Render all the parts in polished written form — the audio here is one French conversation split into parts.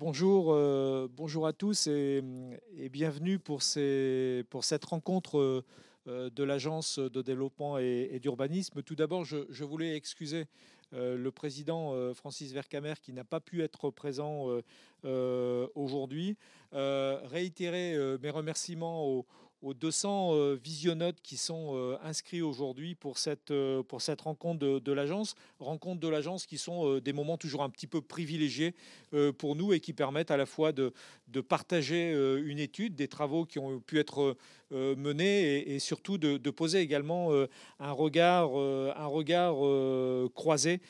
Bonjour à tous et bienvenue pour cette rencontre de l'Agence de développement et d'urbanisme. Tout d'abord, je voulais excuser le président Francis Vercamer qui n'a pas pu être présent aujourd'hui. Réitérer mes remerciements aux 200 visionnautes qui sont inscrits aujourd'hui pour cette rencontre de l'agence. Rencontre de l'agence qui sont des moments toujours un petit peu privilégiés pour nous et qui permettent à la fois de partager une étude, des travaux qui ont pu être menés et surtout de poser également un regard croisé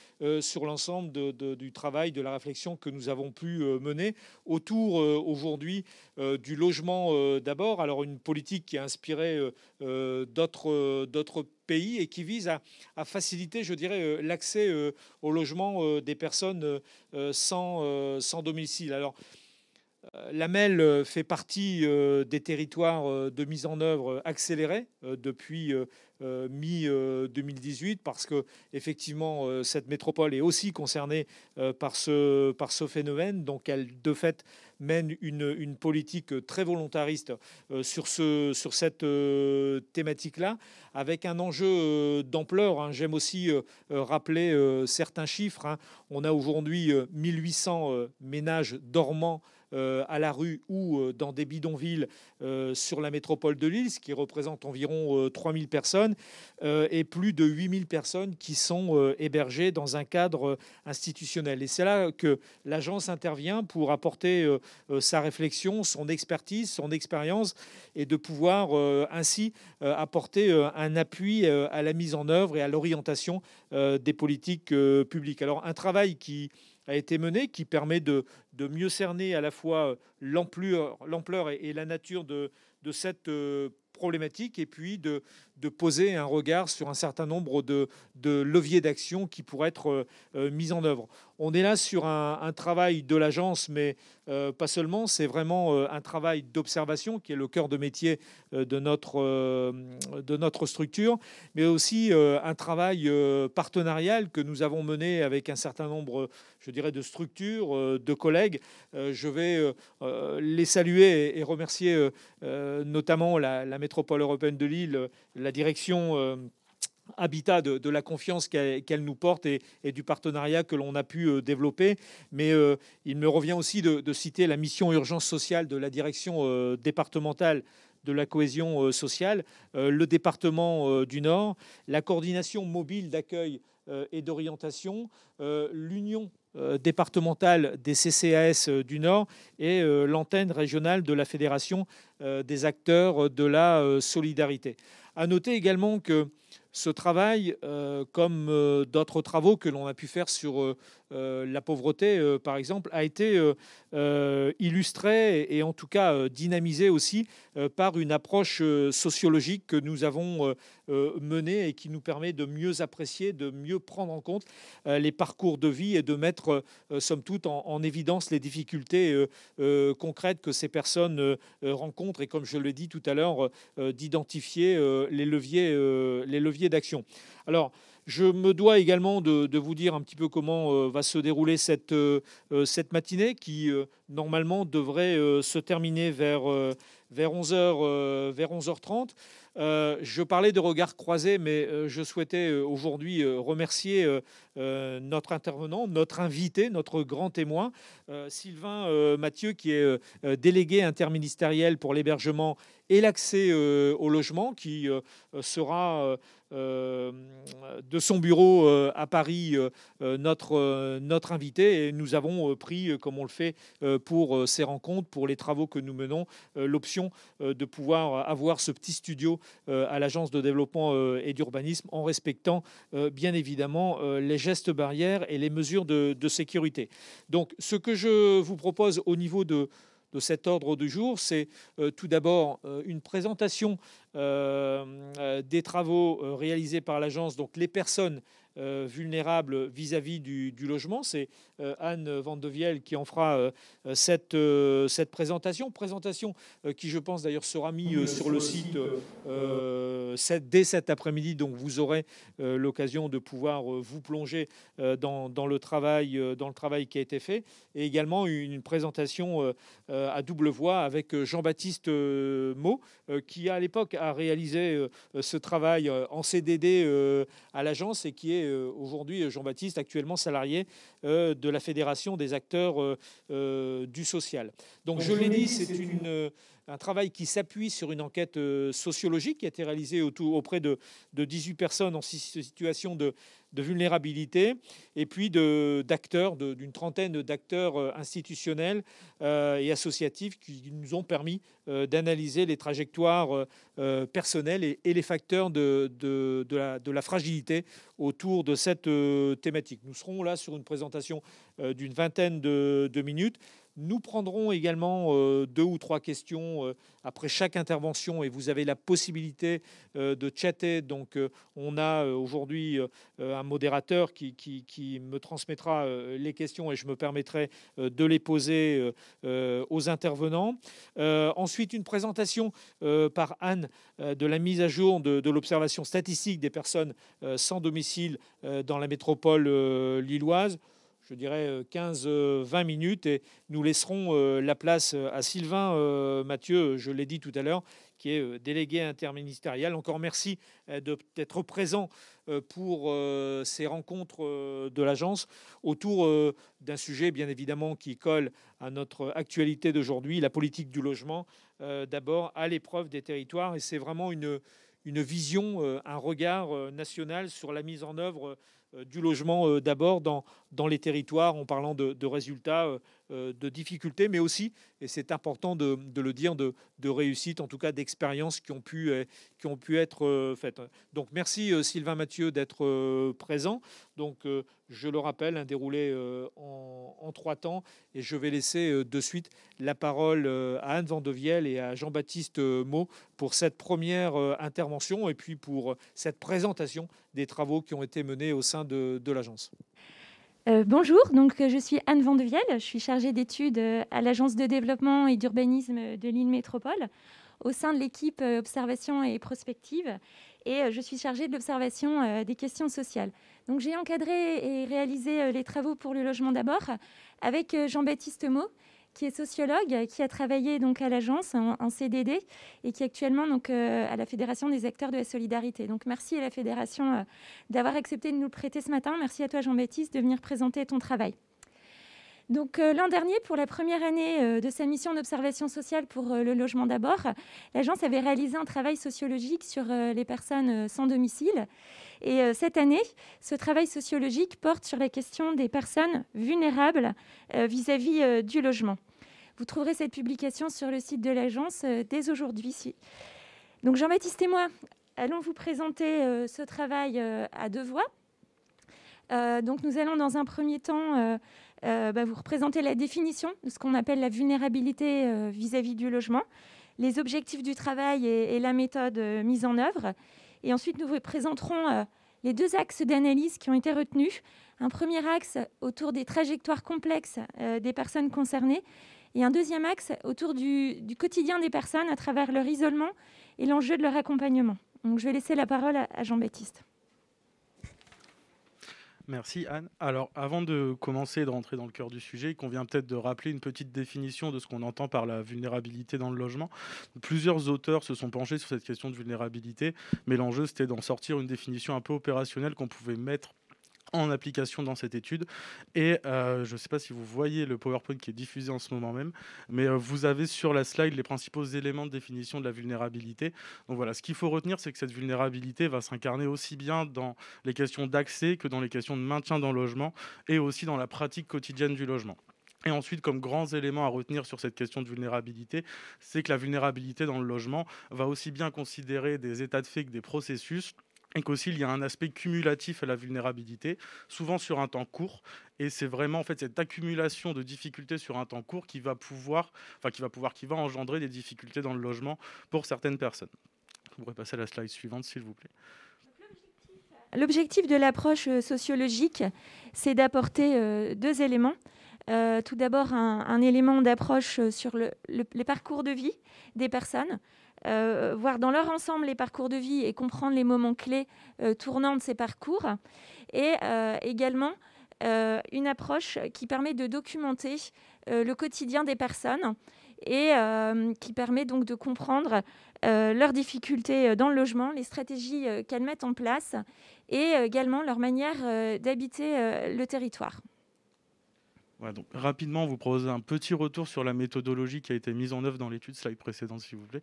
sur l'ensemble du travail, de la réflexion que nous avons pu mener autour aujourd'hui du logement d'abord. Alors une politique qui a inspiré d'autres pays et qui vise à faciliter, je dirais, l'accès au logement des personnes sans domicile. Alors, la MEL fait partie des territoires de mise en œuvre accélérée depuis mi-2018 parce que effectivement cette métropole est aussi concernée par ce phénomène. Donc elle de fait mène une politique très volontariste sur cette thématique-là, avec un enjeu d'ampleur, hein. J'aime aussi rappeler certains chiffres, hein. On a aujourd'hui 1800 ménages dormants à la rue ou dans des bidonvilles sur la métropole de Lille, ce qui représente environ 3000 personnes, et plus de 8000 personnes qui sont hébergées dans un cadre institutionnel. Et c'est là que l'agence intervient pour apporter sa réflexion, son expertise, son expérience, et de pouvoir ainsi apporter un appui à la mise en œuvre et à l'orientation des politiques publiques. Alors un travail qui a été mené, qui permet de mieux cerner à la fois l'ampleur et la nature de cette problématique, et puis de poser un regard sur un certain nombre de leviers d'action qui pourraient être mis en œuvre. On est là sur un travail de l'agence, mais pas seulement, c'est vraiment un travail d'observation qui est le cœur de métier de notre structure, mais aussi un travail partenarial que nous avons mené avec un certain nombre, je dirais, de structures, de collègues. Je vais les saluer et remercier notamment la métropole européenne de Lille, la direction Habitat de la confiance qu'elle nous porte et du partenariat que l'on a pu développer. Mais il me revient aussi de citer la mission urgence sociale de la direction départementale de la cohésion sociale, le département du Nord, la coordination mobile d'accueil et d'orientation, l'union départementale des CCAS du Nord et l'antenne régionale de la Fédération des acteurs de la solidarité. À noter également que ce travail, comme d'autres travaux que l'on a pu faire sur la pauvreté, par exemple, a été illustré et en tout cas dynamisé aussi par une approche sociologique que nous avons menée et qui nous permet de mieux apprécier, de mieux prendre en compte les parcours de vie et de mettre, somme toute, en évidence les difficultés concrètes que ces personnes rencontrent et, comme je l'ai dit tout à l'heure, d'identifier les leviers d'action. Alors, je me dois également de vous dire un petit peu comment va se dérouler cette matinée qui, normalement, devrait se terminer vers 11h30. Je parlais de regards croisés, mais je souhaitais aujourd'hui remercier notre intervenant, notre invité, notre grand témoin, Sylvain Mathieu, qui est délégué interministériel pour l'hébergement et l'accès au logement, qui sera de son bureau à Paris notre invité. Et nous avons pris, comme on le fait pour ces rencontres, pour les travaux que nous menons, l'option de pouvoir avoir ce petit studio à l'Agence de développement et d'urbanisme, en respectant bien évidemment les gestes barrières et les mesures de sécurité. Donc ce que je vous propose au niveau de cet ordre du jour, c'est tout d'abord une présentation des travaux réalisés par l'agence, donc les personnes vulnérables vis-à-vis du logement. C'est Anne Vandevielle qui en fera cette présentation qui, je pense d'ailleurs, sera mise sur le site dès cet après-midi. Donc vous aurez l'occasion de pouvoir vous plonger dans le travail qui a été fait, et également une présentation à double voix avec Jean-Baptiste Mau, qui à l'époque a réalisé ce travail en CDD à l'agence, et qui est aujourd'hui, Jean-Baptiste, actuellement salarié de la Fédération des acteurs du social. Donc je l'ai dit, c'est un travail qui s'appuie sur une enquête sociologique qui a été réalisée auprès de 18 personnes en situation de vulnérabilité, et puis d'acteurs, d'une trentaine d'acteurs institutionnels et associatifs qui nous ont permis d'analyser les trajectoires personnelles et les facteurs de la fragilité autour de cette thématique. Nous serons là sur une présentation d'une vingtaine de minutes. Nous prendrons également 2 ou 3 questions après chaque intervention, et vous avez la possibilité de chatter. Donc on a aujourd'hui un modérateur qui me transmettra les questions, et je me permettrai de les poser aux intervenants. Ensuite, une présentation par Anne de la mise à jour de l'observation statistique des personnes sans domicile dans la métropole lilloise. Je dirais 15-20 minutes, et nous laisserons la place à Sylvain Mathieu, je l'ai dit tout à l'heure, qui est délégué interministériel. Encore merci d'être présent pour ces rencontres de l'agence autour d'un sujet bien évidemment qui colle à notre actualité d'aujourd'hui, la politique du logement, d'abord à l'épreuve des territoires. Et c'est vraiment une vision, un regard national sur la mise en œuvre du logement d'abord dans les territoires, en parlant de résultats, de difficultés, mais aussi, et c'est important de le dire, de réussite, en tout cas d'expériences qui ont pu être faites. Donc merci Sylvain Mathieu d'être présent. Donc je le rappelle, un déroulé en 3 temps, et je vais laisser de suite la parole à Anne Vandevielle et à Jean-Baptiste Mau pour cette première intervention, et puis pour cette présentation des travaux qui ont été menés au sein de l'agence. Bonjour, donc je suis Anne Vandevielle, je suis chargée d'études à l'Agence de développement et d'urbanisme de Lille Métropole, au sein de l'équipe observation et prospective, et je suis chargée de l'observation des questions sociales. Donc j'ai encadré et réalisé les travaux pour le logement d'abord avec Jean-Baptiste Mau, qui est sociologue, qui a travaillé donc à l'agence en CDD, et qui est actuellement donc à la Fédération des acteurs de la solidarité. Donc merci à la Fédération d'avoir accepté de nous le prêter ce matin. Merci à toi Jean-Baptiste de venir présenter ton travail. Donc l'an dernier, pour la première année de sa mission d'observation sociale pour le logement d'abord, l'agence avait réalisé un travail sociologique sur les personnes sans domicile. Et cette année, ce travail sociologique porte sur la question des personnes vulnérables vis-à-vis du logement. Vous trouverez cette publication sur le site de l'agence dès aujourd'hui. Donc Jean-Baptiste et moi allons vous présenter ce travail à 2 voix. Donc nous allons dans un premier temps vous représenter la définition de ce qu'on appelle la vulnérabilité vis-à-vis du logement, les objectifs du travail et la méthode mise en œuvre. Et ensuite, nous vous présenterons les 2 axes d'analyse qui ont été retenus. Un premier axe autour des trajectoires complexes des personnes concernées, et un deuxième axe autour du quotidien des personnes à travers leur isolement et l'enjeu de leur accompagnement. Donc, je vais laisser la parole à Jean-Baptiste. Merci Anne. Alors avant de commencer de rentrer dans le cœur du sujet, il convient peut-être de rappeler une petite définition de ce qu'on entend par la vulnérabilité dans le logement. Plusieurs auteurs se sont penchés sur cette question de vulnérabilité, mais l'enjeu c'était d'en sortir une définition un peu opérationnelle qu'on pouvait mettre en application dans cette étude. Et je ne sais pas si vous voyez le PowerPoint qui est diffusé en ce moment même, mais vous avez sur la slide les principaux éléments de définition de la vulnérabilité. Donc voilà, ce qu'il faut retenir, c'est que cette vulnérabilité va s'incarner aussi bien dans les questions d'accès que dans les questions de maintien dans le logement, et aussi dans la pratique quotidienne du logement. Et ensuite, comme grands éléments à retenir sur cette question de vulnérabilité, c'est que la vulnérabilité dans le logement va aussi bien considérer des états de fait que des processus, et qu'aussi il y a un aspect cumulatif à la vulnérabilité, souvent sur un temps court. Et c'est vraiment en fait cette accumulation de difficultés sur un temps court qui va engendrer des difficultés dans le logement pour certaines personnes. Vous pourrez passer à la slide suivante, s'il vous plaît. L'objectif de l'approche sociologique, c'est d'apporter deux éléments. Tout d'abord, un élément d'approche sur les parcours de vie des personnes, voir dans leur ensemble les parcours de vie et comprendre les moments clés tournants de ces parcours. Et également, une approche qui permet de documenter le quotidien des personnes et qui permet donc de comprendre leurs difficultés dans le logement, les stratégies qu'elles mettent en place et également leur manière d'habiter le territoire. Ouais, donc, rapidement, on vous propose un petit retour sur la méthodologie qui a été mise en œuvre dans l'étude, slide précédente s'il vous plaît.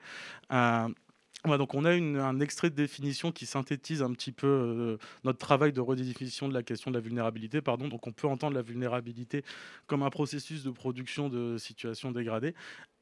Donc on a un extrait de définition qui synthétise un petit peu notre travail de redéfinition de la question de la vulnérabilité. Donc on peut entendre la vulnérabilité comme un processus de production de situations dégradées.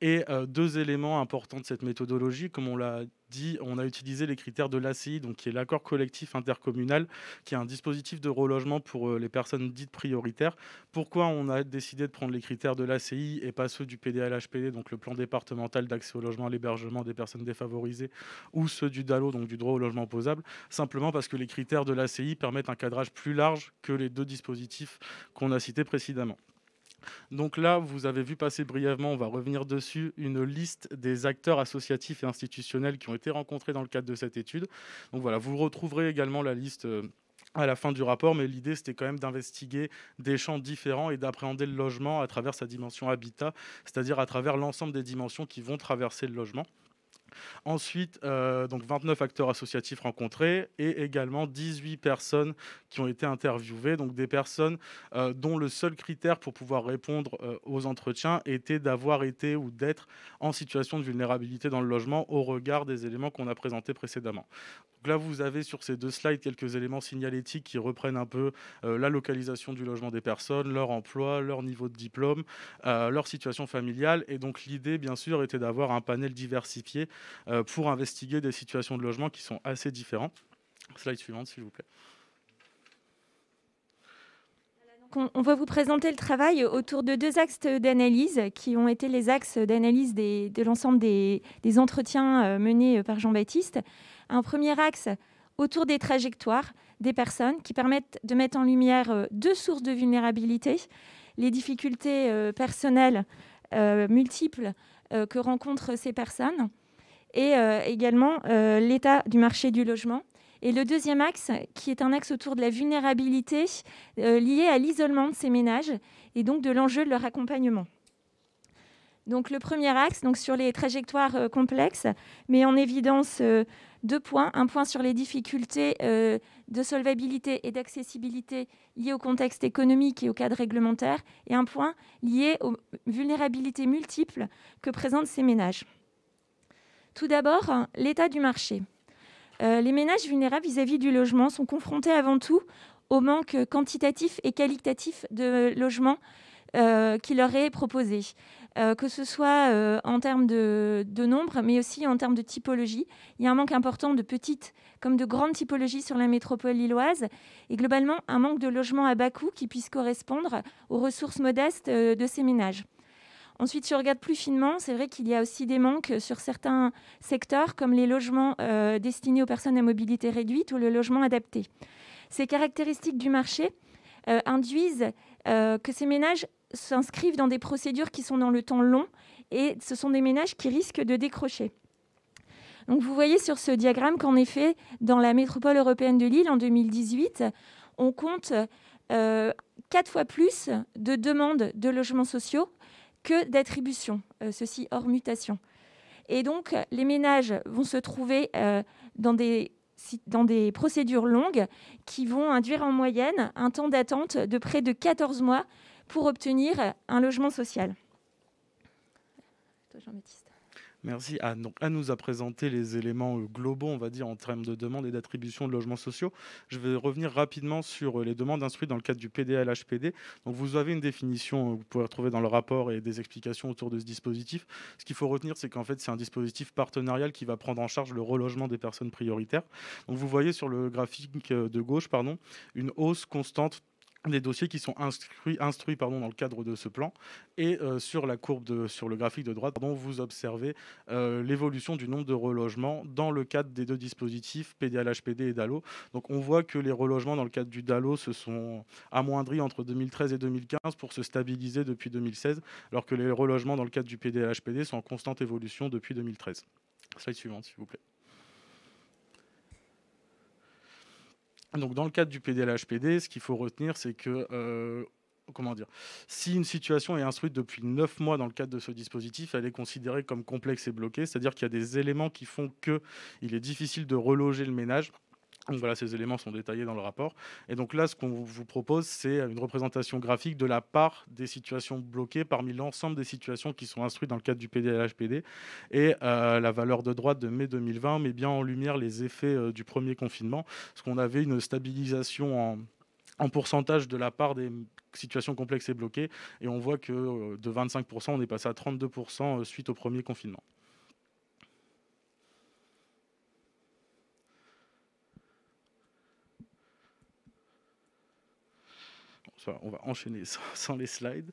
Et deux éléments importants de cette méthodologie, comme on l'a dit, on a utilisé les critères de l'ACI, donc qui est l'accord collectif intercommunal, qui est un dispositif de relogement pour les personnes dites prioritaires. Pourquoi on a décidé de prendre les critères de l'ACI et pas ceux du PDLHPD, donc le plan départemental d'accès au logement, à l'hébergement des personnes défavorisées, ou ceux du DALO, donc du droit au logement opposable, simplement parce que les critères de l'ACI permettent un cadrage plus large que les deux dispositifs qu'on a cités précédemment. Donc là, vous avez vu passer brièvement, on va revenir dessus, une liste des acteurs associatifs et institutionnels qui ont été rencontrés dans le cadre de cette étude. Donc voilà, vous retrouverez également la liste à la fin du rapport, mais l'idée, c'était quand même d'investiguer des champs différents et d'appréhender le logement à travers sa dimension habitat, c'est-à-dire à travers l'ensemble des dimensions qui vont traverser le logement. Ensuite, donc 29 acteurs associatifs rencontrés et également 18 personnes qui ont été interviewées, donc des personnes dont le seul critère pour pouvoir répondre aux entretiens était d'avoir été ou d'être en situation de vulnérabilité dans le logement au regard des éléments qu'on a présentés précédemment. Donc là, vous avez sur ces deux slides quelques éléments signalétiques qui reprennent un peu la localisation du logement des personnes, leur emploi, leur niveau de diplôme, leur situation familiale. Et donc l'idée, bien sûr, était d'avoir un panel diversifié pour investiguer des situations de logement qui sont assez différentes. Slide suivante, s'il vous plaît. On va vous présenter le travail autour de deux axes d'analyse qui ont été les axes d'analyse de l'ensemble des entretiens menés par Jean-Baptiste. Un premier axe autour des trajectoires des personnes qui permettent de mettre en lumière deux sources de vulnérabilité, les difficultés personnelles multiples que rencontrent ces personnes et également l'état du marché du logement. Et le deuxième axe, qui est un axe autour de la vulnérabilité liée à l'isolement de ces ménages et donc de l'enjeu de leur accompagnement. Donc le premier axe, donc sur les trajectoires complexes, met en évidence deux points. Un point sur les difficultés de solvabilité et d'accessibilité liées au contexte économique et au cadre réglementaire, et un point lié aux vulnérabilités multiples que présentent ces ménages. Tout d'abord, l'état du marché. Les ménages vulnérables vis-à-vis du logement sont confrontés avant tout au manque quantitatif et qualitatif de logements qui leur est proposé, que ce soit en termes de nombre, mais aussi en termes de typologie. Il y a un manque important de petites comme de grandes typologies sur la métropole lilloise et globalement un manque de logements à bas coût qui puissent correspondre aux ressources modestes de ces ménages. Ensuite, si on regarde plus finement, c'est vrai qu'il y a aussi des manques sur certains secteurs, comme les logements destinés aux personnes à mobilité réduite ou le logement adapté. Ces caractéristiques du marché induisent que ces ménages s'inscrivent dans des procédures qui sont dans le temps long, et ce sont des ménages qui risquent de décrocher. Donc, vous voyez sur ce diagramme qu'en effet, dans la métropole européenne de Lille, en 2018, on compte 4 fois plus de demandes de logements sociaux que d'attribution, ceci hors mutation. Et donc, les ménages vont se trouver dans des procédures longues qui vont induire en moyenne un temps d'attente de près de 14 mois pour obtenir un logement social. Toi, Jean-Baptiste. Merci. Anne nous a présenté les éléments globaux, on va dire, en termes de demande et d'attribution de logements sociaux. Je vais revenir rapidement sur les demandes instruites dans le cadre du PDLHPD. Donc, vous avez une définition que vous pouvez retrouver dans le rapport et des explications autour de ce dispositif. Ce qu'il faut retenir, c'est qu'en fait, c'est un dispositif partenarial qui va prendre en charge le relogement des personnes prioritaires. Donc, vous voyez sur le graphique de gauche, une hausse constante des dossiers qui sont instruits dans le cadre de ce plan. Et sur le graphique de droite, vous observez l'évolution du nombre de relogements dans le cadre des deux dispositifs PDLHPD et DALO. Donc on voit que les relogements dans le cadre du DALO se sont amoindris entre 2013 et 2015 pour se stabiliser depuis 2016, alors que les relogements dans le cadre du PDLHPD sont en constante évolution depuis 2013. Slide suivante, s'il vous plaît. Donc, dans le cadre du PDLHPD, ce qu'il faut retenir, c'est que si une situation est instruite depuis 9 mois dans le cadre de ce dispositif, elle est considérée comme complexe et bloquée, c'est-à-dire qu'il y a des éléments qui font qu'il est difficile de reloger le ménage. Donc voilà, ces éléments sont détaillés dans le rapport. Et donc là, ce qu'on vous propose, c'est une représentation graphique de la part des situations bloquées parmi l'ensemble des situations qui sont instruites dans le cadre du PDLHPD. Et la valeur de droite de mai 2020 met bien en lumière les effets du premier confinement, parce qu'on avait une stabilisation en pourcentage de la part des situations complexes et bloquées. Et on voit que de 25%, on est passé à 32% suite au premier confinement. On va enchaîner sans les slides.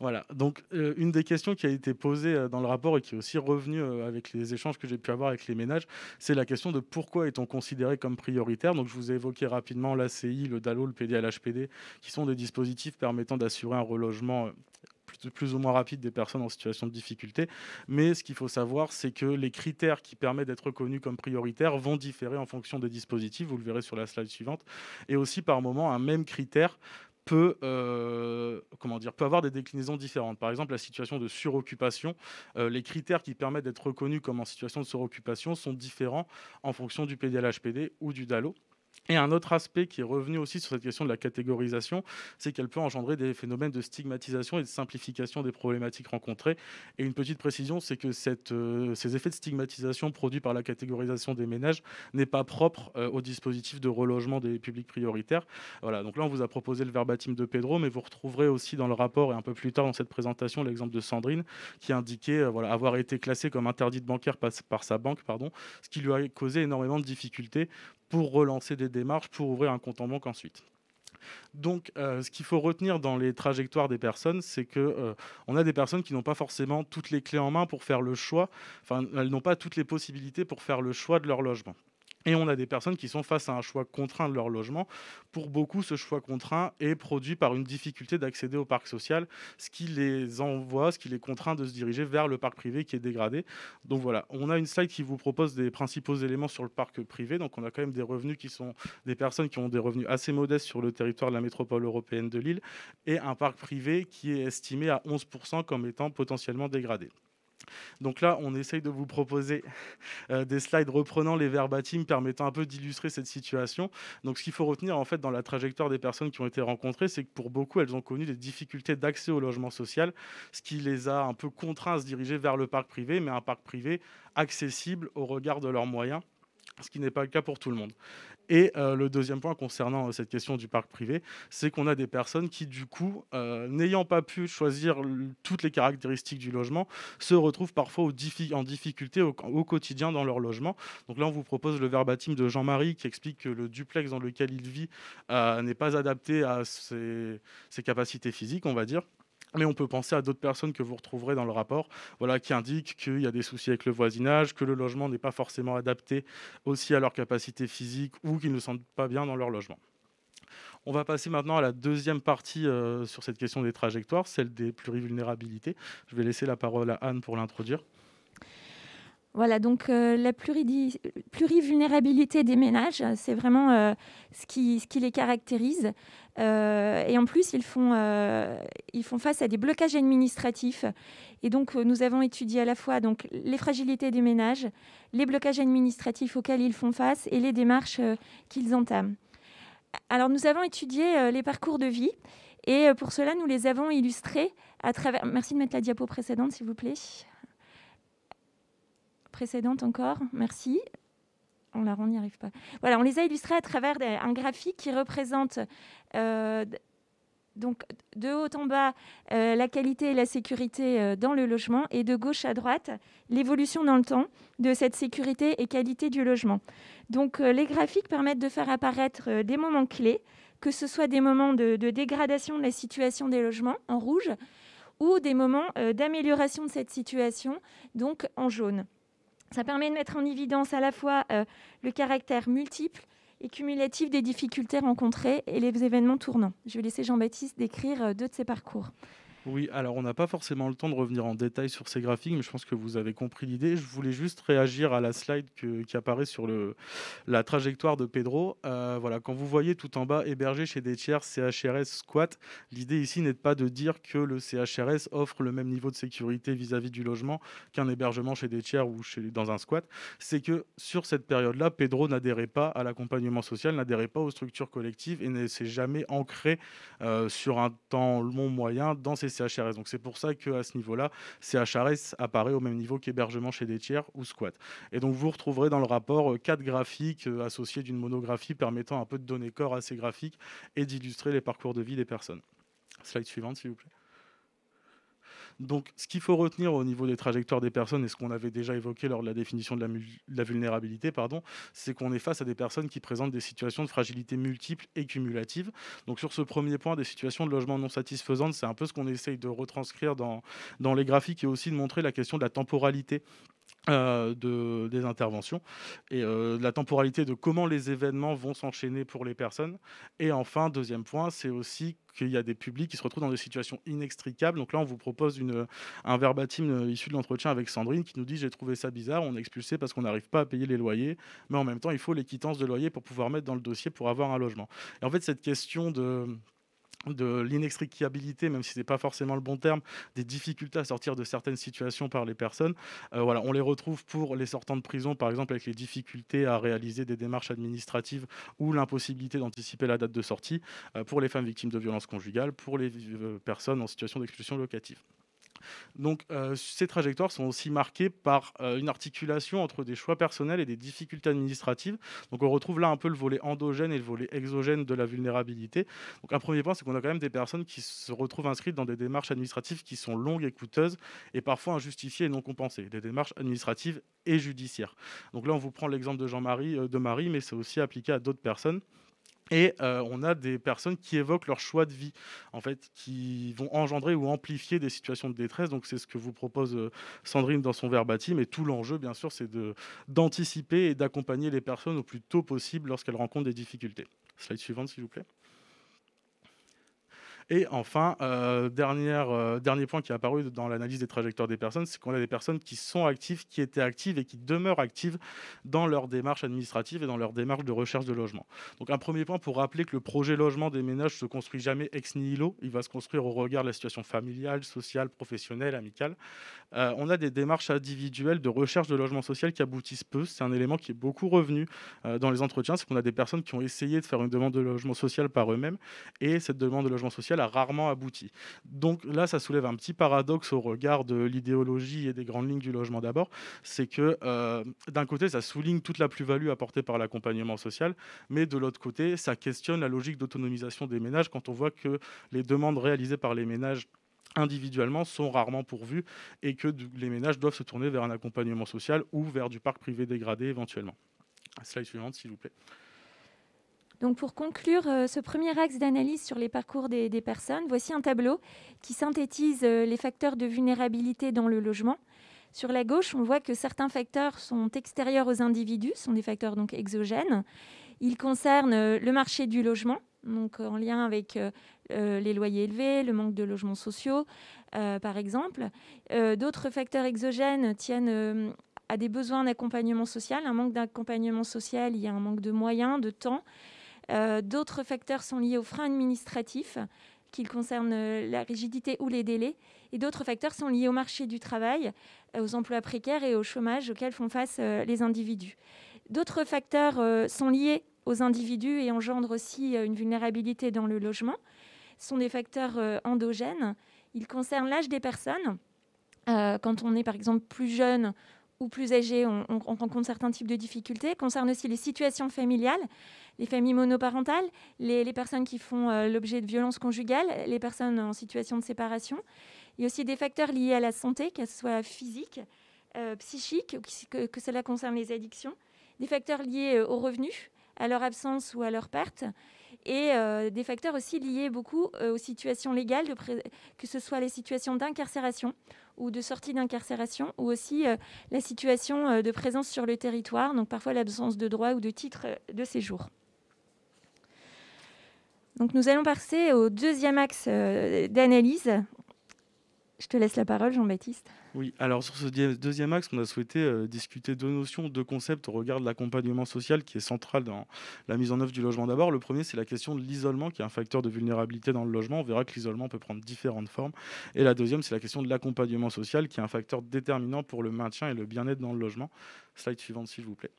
Voilà, donc une des questions qui a été posée dans le rapport et qui est aussi revenue avec les échanges que j'ai pu avoir avec les ménages, c'est la question de pourquoi est-on considéré comme prioritaire. Donc je vous ai évoqué rapidement l'ACI, le DALO, le PDLHPD, qui sont des dispositifs permettant d'assurer un relogement plus ou moins rapide des personnes en situation de difficulté. Mais ce qu'il faut savoir, c'est que les critères qui permettent d'être reconnus comme prioritaires vont différer en fonction des dispositifs, vous le verrez sur la slide suivante. Et aussi, par moment, un même critère peut avoir des déclinaisons différentes. Par exemple, la situation de suroccupation, les critères qui permettent d'être reconnus comme en situation de suroccupation sont différents en fonction du PDLHPD ou du DALO. Et un autre aspect qui est revenu aussi sur cette question de la catégorisation, c'est qu'elle peut engendrer des phénomènes de stigmatisation et de simplification des problématiques rencontrées. Et une petite précision, c'est que ces effets de stigmatisation produits par la catégorisation des ménages n'est pas propre au dispositif de relogement des publics prioritaires. Voilà, donc là, on vous a proposé le verbatim de Pedro, mais vous retrouverez aussi dans le rapport et un peu plus tard dans cette présentation l'exemple de Sandrine qui indiquait avoir été classée comme interdite bancaire par sa banque, ce qui lui a causé énormément de difficultés pour relancer des démarches, pour ouvrir un compte en banque ensuite. Donc, ce qu'il faut retenir dans les trajectoires des personnes, c'est qu'on a des personnes qui n'ont pas forcément toutes les clés en main pour faire le choix, elles n'ont pas toutes les possibilités pour faire le choix de leur logement. Et on a des personnes qui sont face à un choix contraint de leur logement. Pour beaucoup, ce choix contraint est produit par une difficulté d'accéder au parc social, ce qui les contraint de se diriger vers le parc privé qui est dégradé. Donc voilà, on a une slide qui vous propose des principaux éléments sur le parc privé. Donc on a quand même des revenus qui sont des personnes qui ont des revenus assez modestes sur le territoire de la métropole européenne de Lille et un parc privé qui est estimé à 11% comme étant potentiellement dégradé. Donc là, on essaye de vous proposer des slides reprenant les verbatims permettant un peu d'illustrer cette situation. Donc ce qu'il faut retenir en fait dans la trajectoire des personnes qui ont été rencontrées, c'est que pour beaucoup, elles ont connu des difficultés d'accès au logement social, ce qui les a un peu contraints à se diriger vers le parc privé, mais un parc privé accessible au regard de leurs moyens, ce qui n'est pas le cas pour tout le monde. Et le deuxième point concernant cette question du parc privé, c'est qu'on a des personnes qui, du coup, n'ayant pas pu choisir toutes les caractéristiques du logement, se retrouvent parfois en difficulté au quotidien dans leur logement. Donc là, on vous propose le verbatim de Jean-Marie qui explique que le duplex dans lequel il vit n'est pas adapté à ses capacités physiques, on va dire. Mais on peut penser à d'autres personnes que vous retrouverez dans le rapport, qui indiquent qu'il y a des soucis avec le voisinage, que le logement n'est pas forcément adapté aussi à leurs capacités physiques ou qu'ils ne se sentent pas bien dans leur logement. On va passer maintenant à la deuxième partie sur cette question des trajectoires, celle des pluривulnérabilités. Je vais laisser la parole à Anne pour l'introduire. Voilà, donc la plurivulnérabilité des ménages, c'est vraiment ce qui les caractérise. Et en plus, ils font face à des blocages administratifs. Et donc, nous avons étudié à la fois donc, les fragilités des ménages, les blocages administratifs auxquels ils font face et les démarches qu'ils entament. Alors, nous avons étudié les parcours de vie. Et pour cela, nous les avons illustrés à travers... Merci de mettre la diapo précédente, s'il vous plaît. Précédente encore, merci. On n'y arrive pas. Voilà, on les a illustrés à travers un graphique qui représente donc de haut en bas la qualité et la sécurité dans le logement et de gauche à droite l'évolution dans le temps de cette sécurité et qualité du logement. Donc les graphiques permettent de faire apparaître des moments clés que ce soit des moments de dégradation de la situation des logements, en rouge, ou des moments d'amélioration de cette situation, donc en jaune. Ça permet de mettre en évidence à la fois le caractère multiple et cumulatif des difficultés rencontrées et les événements tournants. Je vais laisser Jean-Baptiste décrire 2 de ces parcours. Oui, alors on n'a pas forcément le temps de revenir en détail sur ces graphiques, mais je pense que vous avez compris l'idée. Je voulais juste réagir à la slide qui apparaît sur la trajectoire de Pedro. Voilà, quand vous voyez tout en bas hébergé chez des tiers CHRS squat, l'idée ici n'est pas de dire que le CHRS offre le même niveau de sécurité vis-à-vis du logement qu'un hébergement chez des tiers ou dans un squat. C'est que sur cette période-là, Pedro n'adhérait pas à l'accompagnement social, n'adhérait pas aux structures collectives et ne s'est jamais ancré sur un temps long moyen dans ces CHRS. Donc c'est pour ça qu'à ce niveau-là, CHRS apparaît au même niveau qu'hébergement chez des tiers ou squat. Et donc vous retrouverez dans le rapport 4 graphiques associés d'une monographie permettant un peu de donner corps à ces graphiques et d'illustrer les parcours de vie des personnes. Slide suivante, s'il vous plaît. Donc, ce qu'il faut retenir au niveau des trajectoires des personnes, et ce qu'on avait déjà évoqué lors de la définition de la vulnérabilité, c'est qu'on est face à des personnes qui présentent des situations de fragilité multiples et cumulatives. Donc, sur ce premier point, des situations de logement non satisfaisantes, c'est un peu ce qu'on essaye de retranscrire dans les graphiques et aussi de montrer la question de la temporalité des interventions et la temporalité de comment les événements vont s'enchaîner pour les personnes. Et enfin, deuxième point, c'est aussi qu'il y a des publics qui se retrouvent dans des situations inextricables. Donc là, on vous propose un verbatim issu de l'entretien avec Sandrine qui nous dit « J'ai trouvé ça bizarre, on est expulsé parce qu'on n'arrive pas à payer les loyers, mais en même temps, il faut les quittances de loyer pour pouvoir mettre dans le dossier pour avoir un logement. » Et en fait, cette question de l'inextricabilité, même si ce n'est pas forcément le bon terme, des difficultés à sortir de certaines situations par les personnes. Voilà, on les retrouve pour les sortants de prison, par exemple, avec les difficultés à réaliser des démarches administratives ou l'impossibilité d'anticiper la date de sortie, pour les femmes victimes de violences conjugales, pour les personnes en situation d'expulsion locative. Donc, ces trajectoires sont aussi marquées par une articulation entre des choix personnels et des difficultés administratives. Donc, on retrouve là un peu le volet endogène et le volet exogène de la vulnérabilité. Donc, un premier point, c'est qu'on a quand même des personnes qui se retrouvent inscrites dans des démarches administratives qui sont longues et coûteuses et parfois injustifiées et non compensées, des démarches administratives et judiciaires. Donc là, on vous prend l'exemple de Marie, mais c'est aussi appliqué à d'autres personnes. Et on a des personnes qui évoquent leur choix de vie, en fait, qui vont engendrer ou amplifier des situations de détresse. Donc, c'est ce que vous propose Sandrine dans son verbatim. Et tout l'enjeu, bien sûr, c'est d'anticiper et d'accompagner les personnes au plus tôt possible lorsqu'elles rencontrent des difficultés. Slide suivante, s'il vous plaît. Et enfin, dernier point qui est apparu dans l'analyse des trajectoires des personnes, c'est qu'on a des personnes qui sont actives, qui étaient actives et qui demeurent actives dans leur démarche administrative et dans leur démarche de recherche de logement. Donc un premier point pour rappeler que le projet logement des ménages se construit jamais ex nihilo, il va se construire au regard de la situation familiale, sociale, professionnelle, amicale. On a des démarches individuelles de recherche de logement social qui aboutissent peu. C'est un élément qui est beaucoup revenu dans les entretiens, c'est qu'on a des personnes qui ont essayé de faire une demande de logement social par eux-mêmes et cette demande de logement social a rarement abouti. Donc là, ça soulève un petit paradoxe au regard de l'idéologie et des grandes lignes du logement d'abord. C'est que d'un côté, ça souligne toute la plus-value apportée par l'accompagnement social, mais de l'autre côté, ça questionne la logique d'autonomisation des ménages quand on voit que les demandes réalisées par les ménages individuellement sont rarement pourvues et que les ménages doivent se tourner vers un accompagnement social ou vers du parc privé dégradé éventuellement. Slide suivante, s'il vous plaît. Donc pour conclure ce premier axe d'analyse sur les parcours des personnes, voici un tableau qui synthétise les facteurs de vulnérabilité dans le logement. Sur la gauche, on voit que certains facteurs sont extérieurs aux individus, sont des facteurs donc exogènes. Ils concernent le marché du logement, donc en lien avec les loyers élevés, le manque de logements sociaux, par exemple. D'autres facteurs exogènes tiennent à des besoins d'accompagnement social, un manque d'accompagnement social, il y a un manque de moyens, de temps. D'autres facteurs sont liés aux freins administratifs, qu'ils concernent la rigidité ou les délais. Et d'autres facteurs sont liés au marché du travail, aux emplois précaires et au chômage auxquels font face les individus. D'autres facteurs sont liés aux individus et engendrent aussi une vulnérabilité dans le logement. Ce sont des facteurs endogènes. Ils concernent l'âge des personnes. Quand on est par exemple plus jeune ou plus âgé, on rencontre certains types de difficultés. Concerne aussi les situations familiales, les familles monoparentales, les personnes qui font l'objet de violences conjugales, les personnes en situation de séparation. Il y a aussi des facteurs liés à la santé, qu'elle soit physique, psychique, que cela concerne les addictions. Des facteurs liés aux revenus, à leur absence ou à leur perte. et des facteurs aussi liés beaucoup aux situations légales, que ce soit les situations d'incarcération ou de sortie d'incarcération, ou aussi la situation de présence sur le territoire, donc parfois l'absence de droit ou de titre de séjour. Donc nous allons passer au deuxième axe d'analyse. Je te laisse la parole, Jean-Baptiste. Oui, alors sur ce deuxième axe, on a souhaité discuter deux notions, deux concepts au regard de l'accompagnement social qui est central dans la mise en œuvre du logement d'abord. Le premier, c'est la question de l'isolement, qui est un facteur de vulnérabilité dans le logement. On verra que l'isolement peut prendre différentes formes. Et la deuxième, c'est la question de l'accompagnement social, qui est un facteur déterminant pour le maintien et le bien-être dans le logement. Slide suivante, s'il vous plaît.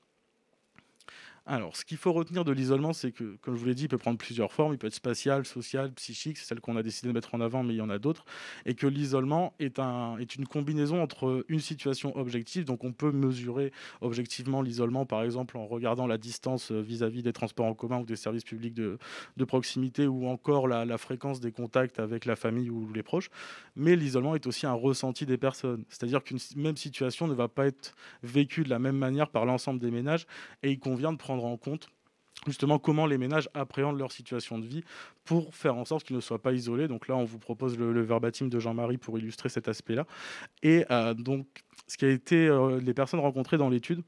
Alors, ce qu'il faut retenir de l'isolement, c'est que, comme je vous l'ai dit, il peut prendre plusieurs formes. Il peut être spatial, social, psychique, c'est celle qu'on a décidé de mettre en avant, mais il y en a d'autres. Et que l'isolement est une combinaison entre une situation objective, donc on peut mesurer objectivement l'isolement, par exemple, en regardant la distance vis-à-vis des transports en commun ou des services publics de proximité, ou encore la fréquence des contacts avec la famille ou les proches. Mais l'isolement est aussi un ressenti des personnes. C'est-à-dire qu'une même situation ne va pas être vécue de la même manière par l'ensemble des ménages, et il convient de prendre en compte justement comment les ménages appréhendent leur situation de vie pour faire en sorte qu'ils ne soient pas isolés. Donc là, on vous propose le verbatim de Jean-Marie pour illustrer cet aspect-là. Et donc, ce qui a été les personnes rencontrées dans l'étude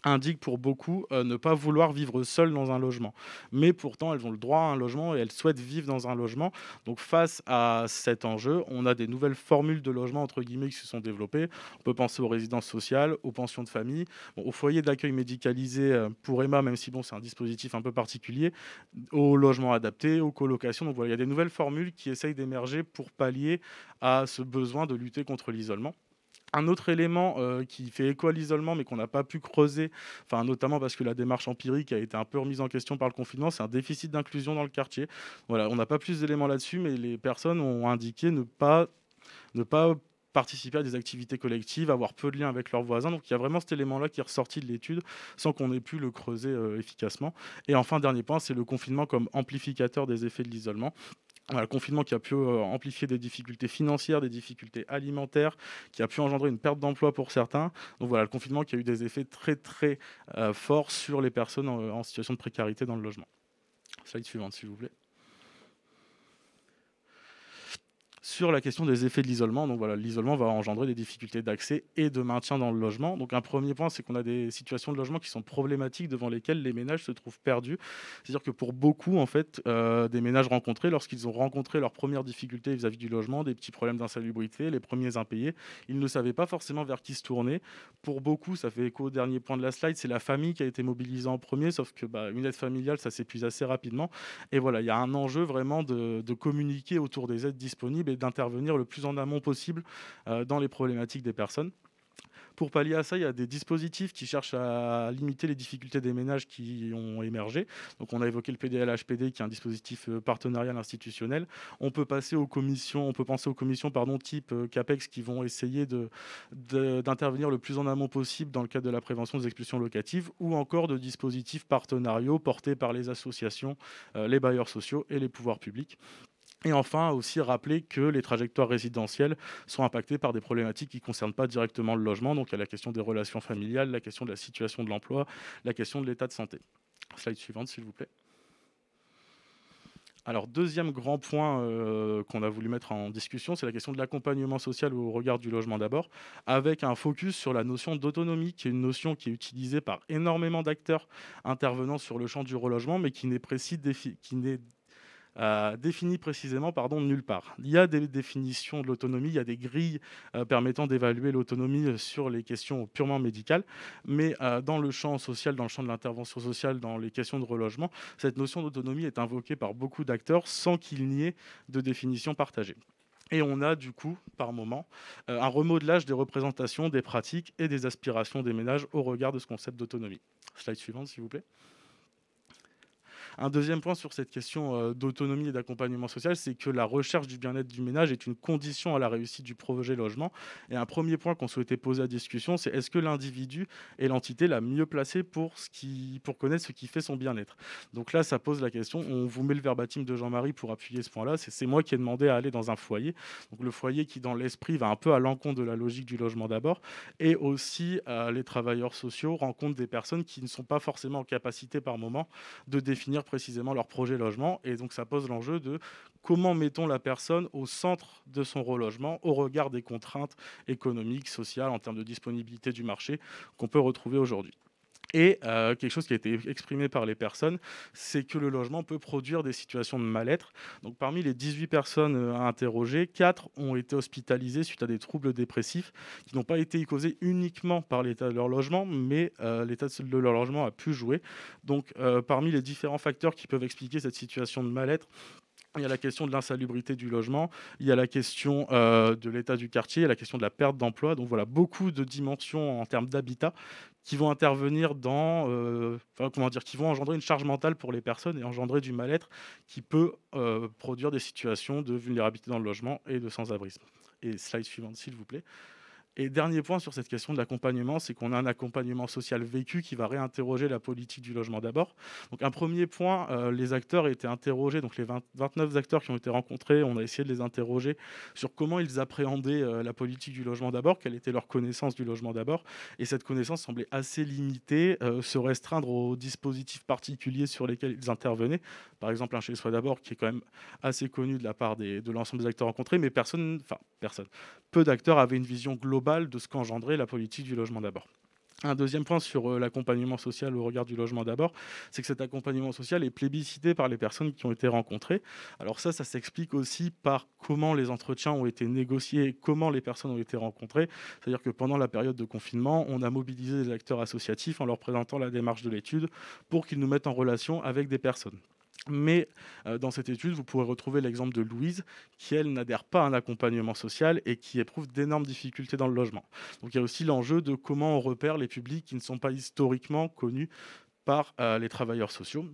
indiquent pour beaucoup ne pas vouloir vivre seules dans un logement. Mais pourtant, elles ont le droit à un logement et elles souhaitent vivre dans un logement. Donc face à cet enjeu, on a des nouvelles formules de logement, entre guillemets, qui se sont développées. On peut penser aux résidences sociales, aux pensions de famille, aux foyers d'accueil médicalisés pour Emma, même si c'est un dispositif un peu particulier, aux logements adaptés, aux colocations. Donc voilà, il y a des nouvelles formules qui essayent d'émerger pour pallier à ce besoin de lutter contre l'isolement. Un autre élément qui fait écho à l'isolement, mais qu'on n'a pas pu creuser, notamment parce que la démarche empirique a été un peu remise en question par le confinement, c'est un déficit d'inclusion dans le quartier. Voilà, on n'a pas plus d'éléments là-dessus, mais les personnes ont indiqué ne pas participer à des activités collectives, avoir peu de liens avec leurs voisins. Donc il y a vraiment cet élément-là qui est ressorti de l'étude sans qu'on ait pu le creuser efficacement. Et enfin, dernier point, c'est le confinement comme amplificateur des effets de l'isolement. Le confinement qui a pu amplifier des difficultés financières, des difficultés alimentaires, qui a pu engendrer une perte d'emploi pour certains. Donc voilà, le confinement qui a eu des effets très très forts sur les personnes en situation de précarité dans le logement. Slide suivante, s'il vous plaît. Sur la question des effets de l'isolement, donc voilà, l'isolement va engendrer des difficultés d'accès et de maintien dans le logement. Donc un premier point, c'est qu'on a des situations de logement qui sont problématiques devant lesquelles les ménages se trouvent perdus. C'est-à-dire que pour beaucoup, en fait, des ménages rencontrés, lorsqu'ils ont rencontré leurs premières difficultés vis-à-vis du logement, des petits problèmes d'insalubrité, les premiers impayés, ils ne savaient pas forcément vers qui se tourner. Pour beaucoup, ça fait écho au dernier point de la slide, c'est la famille qui a été mobilisée en premier, sauf que une aide familiale, ça s'épuise assez rapidement. Et voilà, il y a un enjeu vraiment de communiquer autour des aides disponibles et d'intervenir le plus en amont possible dans les problématiques des personnes. Pour pallier à ça, il y a des dispositifs qui cherchent à limiter les difficultés des ménages qui ont émergé. Donc, on a évoqué le PDL-HPD, qui est un dispositif partenarial institutionnel. On peut penser aux commissions type CAPEX qui vont essayer d'intervenir le plus en amont possible dans le cadre de la prévention des expulsions locatives, ou encore de dispositifs partenariaux portés par les associations, les bailleurs sociaux et les pouvoirs publics. Et enfin, aussi rappeler que les trajectoires résidentielles sont impactées par des problématiques qui ne concernent pas directement le logement. Donc, il y a la question des relations familiales, la question de la situation de l'emploi, la question de l'état de santé. Slide suivante, s'il vous plaît. Alors, deuxième grand point qu'on a voulu mettre en discussion, c'est la question de l'accompagnement social au regard du logement d'abord, avec un focus sur la notion d'autonomie, qui est une notion qui est utilisée par énormément d'acteurs intervenant sur le champ du relogement, mais qui n'est défini précisément nulle part. Il y a des définitions de l'autonomie, il y a des grilles permettant d'évaluer l'autonomie sur les questions purement médicales, mais dans le champ social, dans le champ de l'intervention sociale, dans les questions de relogement, cette notion d'autonomie est invoquée par beaucoup d'acteurs sans qu'il n'y ait de définition partagée. Et on a du coup, par moment, un remodelage des représentations, des pratiques et des aspirations des ménages au regard de ce concept d'autonomie. Slide suivante, s'il vous plaît. Un deuxième point sur cette question d'autonomie et d'accompagnement social, c'est que la recherche du bien-être du ménage est une condition à la réussite du projet logement. Et un premier point qu'on souhaitait poser à discussion, c'est est-ce que l'individu est l'entité la mieux placée pour connaître ce qui fait son bien-être. Donc là, ça pose la question, on vous met le verbatim de Jean-Marie pour appuyer ce point-là, c'est moi qui ai demandé à aller dans un foyer. Donc le foyer qui, dans l'esprit, va un peu à l'encontre de la logique du logement d'abord. Et aussi, les travailleurs sociaux rencontrent des personnes qui ne sont pas forcément en capacité par moment de définir précisément leur projet logement. Et donc ça pose l'enjeu de comment mettons la personne au centre de son relogement au regard des contraintes économiques, sociales, en termes de disponibilité du marché qu'on peut retrouver aujourd'hui. Et quelque chose qui a été exprimé par les personnes, c'est que le logement peut produire des situations de mal-être. Donc parmi les 18 personnes interrogées, 4 ont été hospitalisées suite à des troubles dépressifs qui n'ont pas été causés uniquement par l'état de leur logement, mais l'état de leur logement a pu jouer. Donc parmi les différents facteurs qui peuvent expliquer cette situation de mal-être, il y a la question de l'insalubrité du logement, il y a la question de l'état du quartier, il y a la question de la perte d'emploi. Donc voilà, beaucoup de dimensions en termes d'habitat qui vont intervenir qui vont engendrer une charge mentale pour les personnes et engendrer du mal-être qui peut produire des situations de vulnérabilité dans le logement et de sans-abrisme. Et slide suivante, s'il vous plaît. Et dernier point sur cette question de l'accompagnement, c'est qu'on a un accompagnement social vécu qui va réinterroger la politique du logement d'abord. Donc un premier point, les acteurs étaient interrogés, donc les 29 acteurs qui ont été rencontrés, on a essayé de les interroger sur comment ils appréhendaient la politique du logement d'abord, quelle était leur connaissance du logement d'abord. Et cette connaissance semblait assez limitée, se restreindre aux dispositifs particuliers sur lesquels ils intervenaient. Par exemple, un chez soi d'abord qui est quand même assez connu de la part de l'ensemble des acteurs rencontrés, mais peu d'acteurs avaient une vision globale de ce qu'engendrait la politique du logement d'abord. Un deuxième point sur l'accompagnement social au regard du logement d'abord, c'est que cet accompagnement social est plébiscité par les personnes qui ont été rencontrées. Alors ça s'explique aussi par comment les entretiens ont été négociés, comment les personnes ont été rencontrées. C'est-à-dire que pendant la période de confinement, on a mobilisé les acteurs associatifs en leur présentant la démarche de l'étude pour qu'ils nous mettent en relation avec des personnes. Mais dans cette étude, vous pourrez retrouver l'exemple de Louise, qui, elle, n'adhère pas à un accompagnement social et qui éprouve d'énormes difficultés dans le logement. Donc il y a aussi l'enjeu de comment on repère les publics qui ne sont pas historiquement connus par les travailleurs sociaux.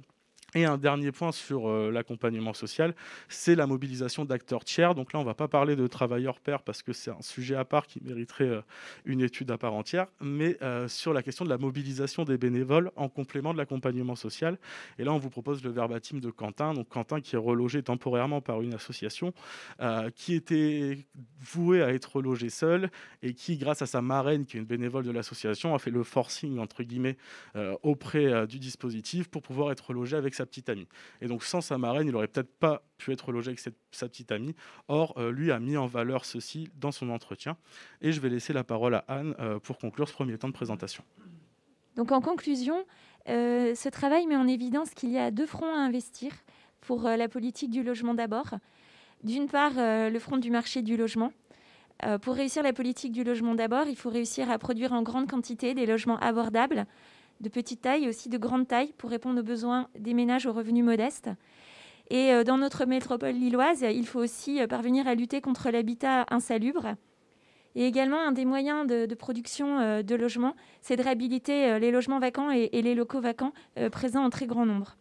Et un dernier point sur l'accompagnement social, c'est la mobilisation d'acteurs tiers. Donc là, on ne va pas parler de travailleurs pairs parce que c'est un sujet à part qui mériterait une étude à part entière, mais sur la question de la mobilisation des bénévoles en complément de l'accompagnement social. Et là, on vous propose le verbatim de Quentin. Donc Quentin qui est relogé temporairement par une association qui était vouée à être relogé seul et qui, grâce à sa marraine, qui est une bénévole de l'association, a fait le forcing, entre guillemets, auprès du dispositif pour pouvoir être relogé avec sa petite amie. Et donc sans sa marraine, il n'aurait peut-être pas pu être logé avec sa petite amie. Or, lui a mis en valeur ceci dans son entretien. Et je vais laisser la parole à Anne pour conclure ce premier temps de présentation. Donc en conclusion, ce travail met en évidence qu'il y a 2 fronts à investir pour la politique du logement d'abord. D'une part, le front du marché du logement. Pour réussir la politique du logement d'abord, il faut réussir à produire en grande quantité des logements abordables, de petite taille et aussi de grande taille pour répondre aux besoins des ménages aux revenus modestes. Et dans notre métropole lilloise, il faut aussi parvenir à lutter contre l'habitat insalubre. Et également, un des moyens de production de logements, c'est de réhabiliter les logements vacants et les locaux vacants présents en très grand nombre.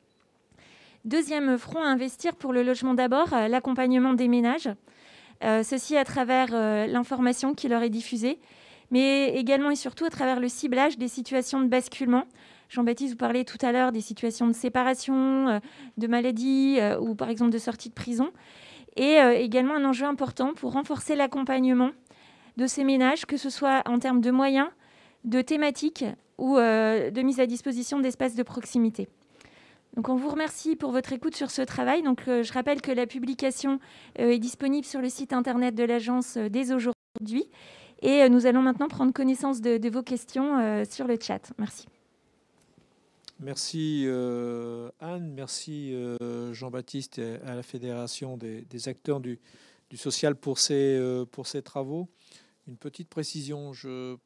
Deuxième front à investir pour le logement d'abord, l'accompagnement des ménages. Ceci à travers l'information qui leur est diffusée, mais également et surtout à travers le ciblage des situations de basculement. Jean-Baptiste, vous parlez tout à l'heure des situations de séparation, de maladie ou par exemple de sortie de prison. Et également un enjeu important pour renforcer l'accompagnement de ces ménages, que ce soit en termes de moyens, de thématiques ou de mise à disposition d'espaces de proximité. Donc on vous remercie pour votre écoute sur ce travail. Donc, je rappelle que la publication est disponible sur le site internet de l'agence dès aujourd'hui. Et nous allons maintenant prendre connaissance de vos questions sur le chat. Merci. Merci Anne, merci Jean-Baptiste et à la Fédération des acteurs du social pour ces travaux. Une petite précision, je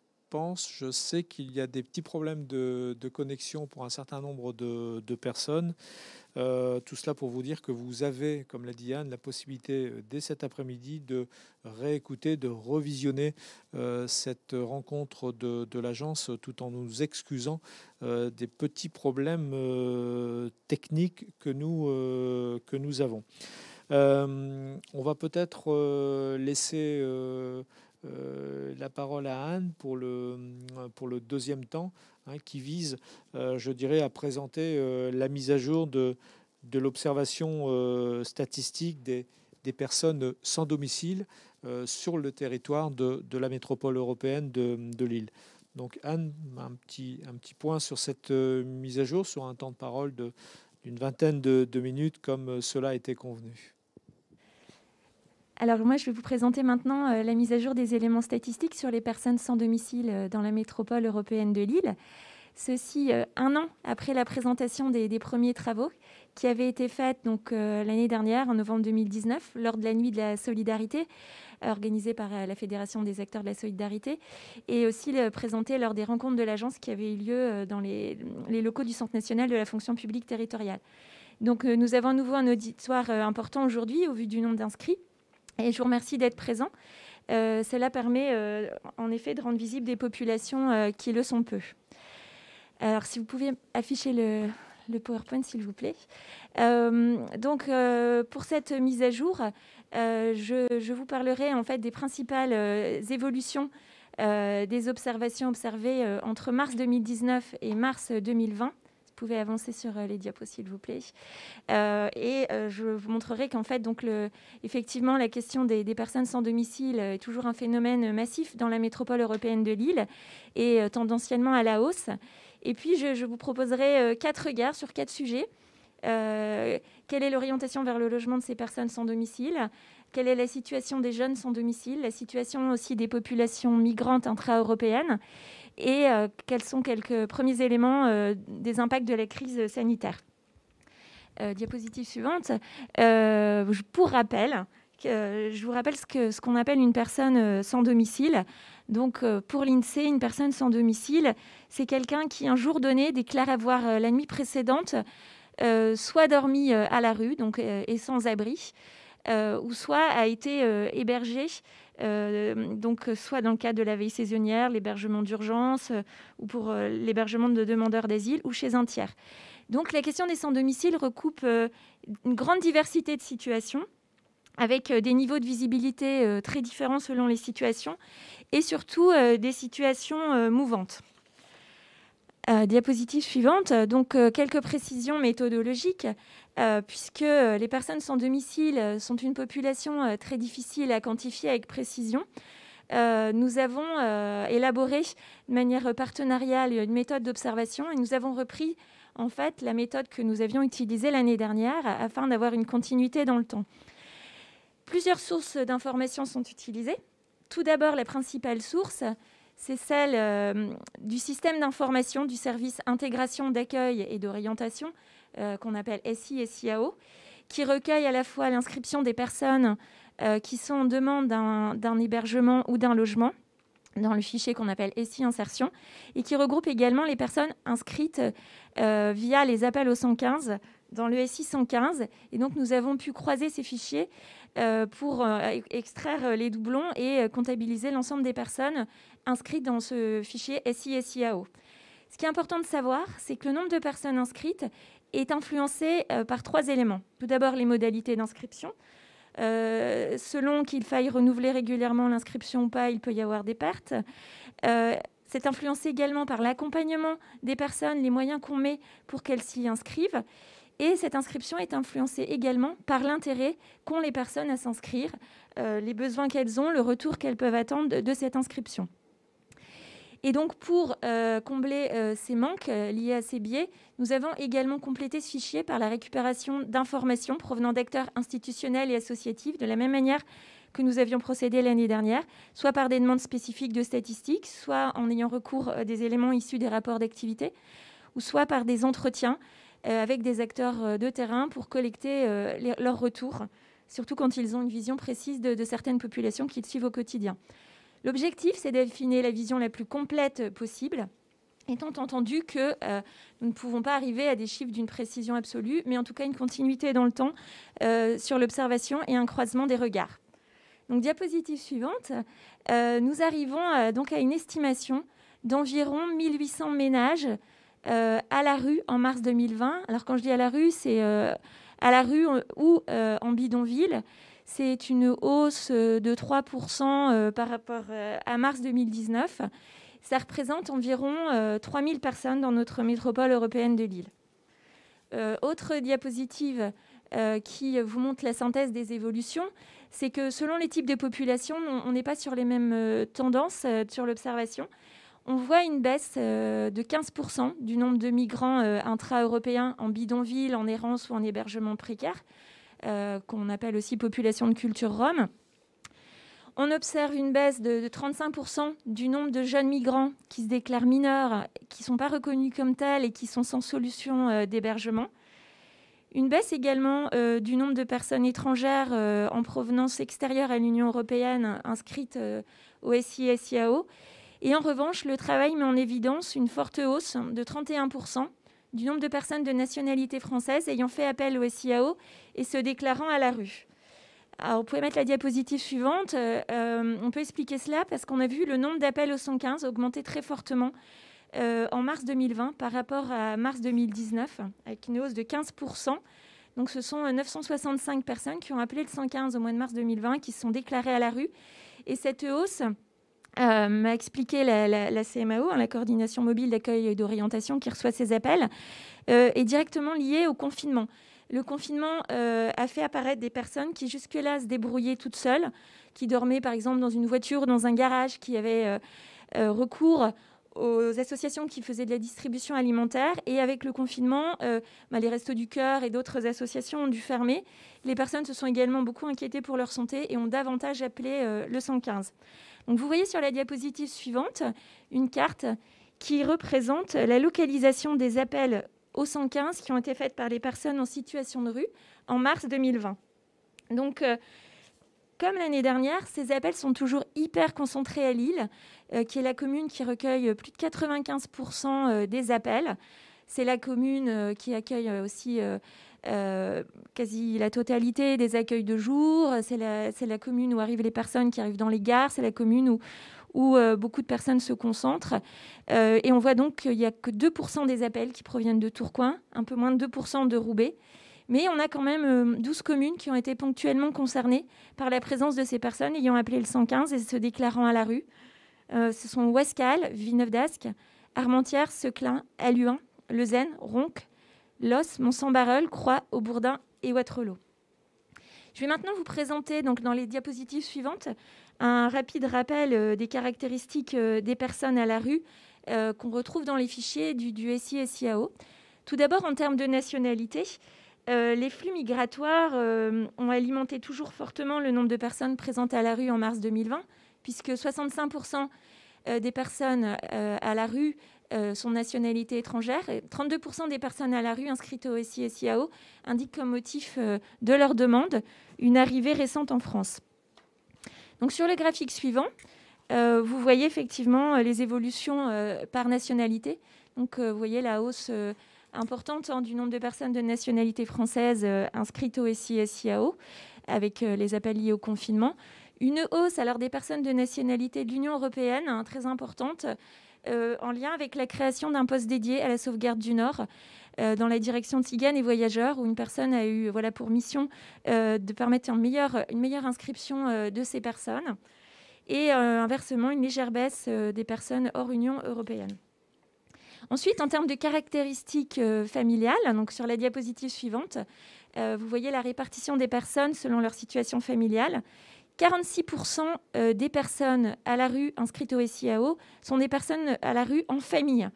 sais qu'il y a des petits problèmes de connexion pour un certain nombre de personnes. Tout cela pour vous dire que vous avez, comme l'a dit Anne, la possibilité dès cet après-midi de réécouter, de revisionner cette rencontre de l'agence tout en nous excusant des petits problèmes techniques que nous avons. On va peut-être laisser la parole à Anne pour le deuxième temps, qui vise, je dirais, à présenter la mise à jour de l'observation statistique des personnes sans domicile sur le territoire de la métropole européenne de Lille. Donc Anne, un petit point sur cette mise à jour, sur un temps de parole de d'une vingtaine de minutes comme cela était convenu. Alors moi, je vais vous présenter maintenant la mise à jour des éléments statistiques sur les personnes sans domicile dans la métropole européenne de Lille. Ceci un an après la présentation des premiers travaux qui avaient été faits l'année dernière, en novembre 2019, lors de la Nuit de la Solidarité, organisée par la Fédération des acteurs de la solidarité, et aussi présentée lors des rencontres de l'agence qui avaient eu lieu dans les locaux du Centre national de la fonction publique territoriale. Donc nous avons à nouveau un auditoire important aujourd'hui au vu du nombre d'inscrits. Et je vous remercie d'être présent. Cela permet en effet de rendre visibles des populations qui le sont peu. Alors, si vous pouvez afficher le PowerPoint, s'il vous plaît. Pour cette mise à jour, je vous parlerai en fait des principales évolutions des observations observées entre mars 2019 et mars 2020. Vous pouvez avancer sur les diapos, s'il vous plaît. Je vous montrerai qu'en fait, effectivement, la question des personnes sans domicile est toujours un phénomène massif dans la métropole européenne de Lille et tendanciellement à la hausse. Et puis, je vous proposerai 4 regards sur 4 sujets. Quelle est l'orientation vers le logement de ces personnes sans domicile ? Quelle est la situation des jeunes sans domicile ? La situation aussi des populations migrantes intra-européennes ? Et quels sont quelques premiers éléments des impacts de la crise sanitaire. Diapositive suivante. Je vous rappelle ce qu'on appelle une personne sans domicile. Donc, pour l'INSEE, une personne sans domicile, c'est quelqu'un qui, un jour donné, déclare avoir la nuit précédente soit dormi à la rue, et sans abri, ou soit a été hébergé, soit dans le cadre de la veille saisonnière, l'hébergement d'urgence, ou pour l'hébergement de demandeurs d'asile, ou chez un tiers. Donc la question des sans-domicile recoupe une grande diversité de situations, avec des niveaux de visibilité très différents selon les situations, et surtout des situations mouvantes. Diapositive suivante. Quelques précisions méthodologiques, puisque les personnes sans domicile sont une population très difficile à quantifier avec précision. Nous avons élaboré de manière partenariale une méthode d'observation et nous avons repris en fait la méthode que nous avions utilisée l'année dernière afin d'avoir une continuité dans le temps. Plusieurs sources d'informations sont utilisées. Tout d'abord, la principale source, c'est celle du système d'information du service intégration, d'accueil et d'orientation, qu'on appelle SI-SIAO, qui recueille à la fois l'inscription des personnes qui sont en demande d'un hébergement ou d'un logement, dans le fichier qu'on appelle SI-insertion, et qui regroupe également les personnes inscrites via les appels au 115, dans le SI 115. Et donc, nous avons pu croiser ces fichiers pour extraire les doublons et comptabiliser l'ensemble des personnes inscrites dans ce fichier SI-SIAO. Ce qui est important de savoir, c'est que le nombre de personnes inscrites est influencé par 3 éléments. Tout d'abord, les modalités d'inscription. Selon qu'il faille renouveler régulièrement l'inscription ou pas, il peut y avoir des pertes. C'est influencé également par l'accompagnement des personnes, les moyens qu'on met pour qu'elles s'y inscrivent. Et cette inscription est influencée également par l'intérêt qu'ont les personnes à s'inscrire, les besoins qu'elles ont, le retour qu'elles peuvent attendre de cette inscription. Et donc, pour combler ces manques liés à ces biais, nous avons également complété ce fichier par la récupération d'informations provenant d'acteurs institutionnels et associatifs, de la même manière que nous avions procédé l'année dernière, soit par des demandes spécifiques de statistiques, soit en ayant recours à des éléments issus des rapports d'activité, ou soit par des entretiens avec des acteurs de terrain pour collecter leurs retours, surtout quand ils ont une vision précise de certaines populations qu'ils suivent au quotidien. L'objectif, c'est d'affiner la vision la plus complète possible, étant entendu que nous ne pouvons pas arriver à des chiffres d'une précision absolue, mais en tout cas une continuité dans le temps sur l'observation et un croisement des regards. Donc, diapositive suivante, nous arrivons donc à une estimation d'environ 1800 ménages à la rue en mars 2020. Alors, quand je dis à la rue, c'est à la rue ou en bidonville. C'est une hausse de 3% par rapport à mars 2019. Ça représente environ 3000 personnes dans notre métropole européenne de Lille. Autre diapositive qui vous montre la synthèse des évolutions, c'est que selon les types de populations, on n'est pas sur les mêmes tendances sur l'observation. on voit une baisse de 15% du nombre de migrants intra-européens en bidonville, en errance ou en hébergement précaire, qu'on appelle aussi population de culture rome. On observe une baisse de 35% du nombre de jeunes migrants qui se déclarent mineurs, qui ne sont pas reconnus comme tels et qui sont sans solution d'hébergement. Une baisse également du nombre de personnes étrangères en provenance extérieure à l'Union européenne inscrites au SI et SIAO. Et en revanche, le travail met en évidence une forte hausse de 31% du nombre de personnes de nationalité française ayant fait appel au SIAO et se déclarant à la rue. Alors, vous pouvez mettre la diapositive suivante. On peut expliquer cela parce qu'on a vu le nombre d'appels au 115 augmenter très fortement en mars 2020 par rapport à mars 2019, avec une hausse de 15%. Donc, ce sont 965 personnes qui ont appelé le 115 au mois de mars 2020 qui se sont déclarées à la rue. Et cette hausse, m'a expliqué la CMAO, la coordination mobile d'accueil et d'orientation qui reçoit ces appels, est directement liée au confinement. Le confinement a fait apparaître des personnes qui jusque-là se débrouillaient toutes seules, qui dormaient par exemple dans une voiture ou dans un garage, qui avaient recours aux associations qui faisaient de la distribution alimentaire. Et avec le confinement, les Restos du Cœur et d'autres associations ont dû fermer. Les personnes se sont également beaucoup inquiétées pour leur santé et ont davantage appelé le 115. Donc vous voyez sur la diapositive suivante une carte qui représente la localisation des appels au 115 qui ont été faites par les personnes en situation de rue en mars 2020. Donc, comme l'année dernière, ces appels sont toujours hyper concentrés à Lille, qui est la commune qui recueille plus de 95% des appels. C'est la commune qui accueille aussi quasi la totalité des accueils de jour. C'est la commune où arrivent les personnes qui arrivent dans les gares. C'est la commune où beaucoup de personnes se concentrent. Et on voit donc qu'il n'y a que 2% des appels qui proviennent de Tourcoing, un peu moins de 2% de Roubaix. Mais on a quand même 12 communes qui ont été ponctuellement concernées par la présence de ces personnes ayant appelé le 115 et se déclarant à la rue. Ce sont Ouascal, Villeneuve-d'Ascq, Armentières, Seclin, Alluin, Lezennes, Ronques, Los, Mont-Saint-Barreul, Croix, Aubourdin et Wattrelos. Je vais maintenant vous présenter, donc, dans les diapositives suivantes, un rapide rappel des caractéristiques des personnes à la rue qu'on retrouve dans les fichiers du SI et SIAO. Tout d'abord, en termes de nationalité, les flux migratoires ont alimenté toujours fortement le nombre de personnes présentes à la rue en mars 2020, puisque 65% des personnes à la rue sont de nationalité étrangère, et 32% des personnes à la rue inscrites au SI et SIAO indiquent comme motif de leur demande une arrivée récente en France. Donc sur le graphique suivant, vous voyez effectivement les évolutions par nationalité. Donc vous voyez la hausse importante du nombre de personnes de nationalité française inscrites au SI et SIAO avec les appels liés au confinement. Une hausse alors des personnes de nationalité de l'Union européenne très importante en lien avec la création d'un poste dédié à la sauvegarde du Nord dans la direction de Tziganes et Voyageurs, où une personne a eu pour mission de permettre une meilleure inscription de ces personnes, et inversement une légère baisse des personnes hors Union européenne. Ensuite, en termes de caractéristiques familiales, donc sur la diapositive suivante, vous voyez la répartition des personnes selon leur situation familiale. 46% des personnes à la rue inscrites au SIAO sont des personnes à la rue en famille.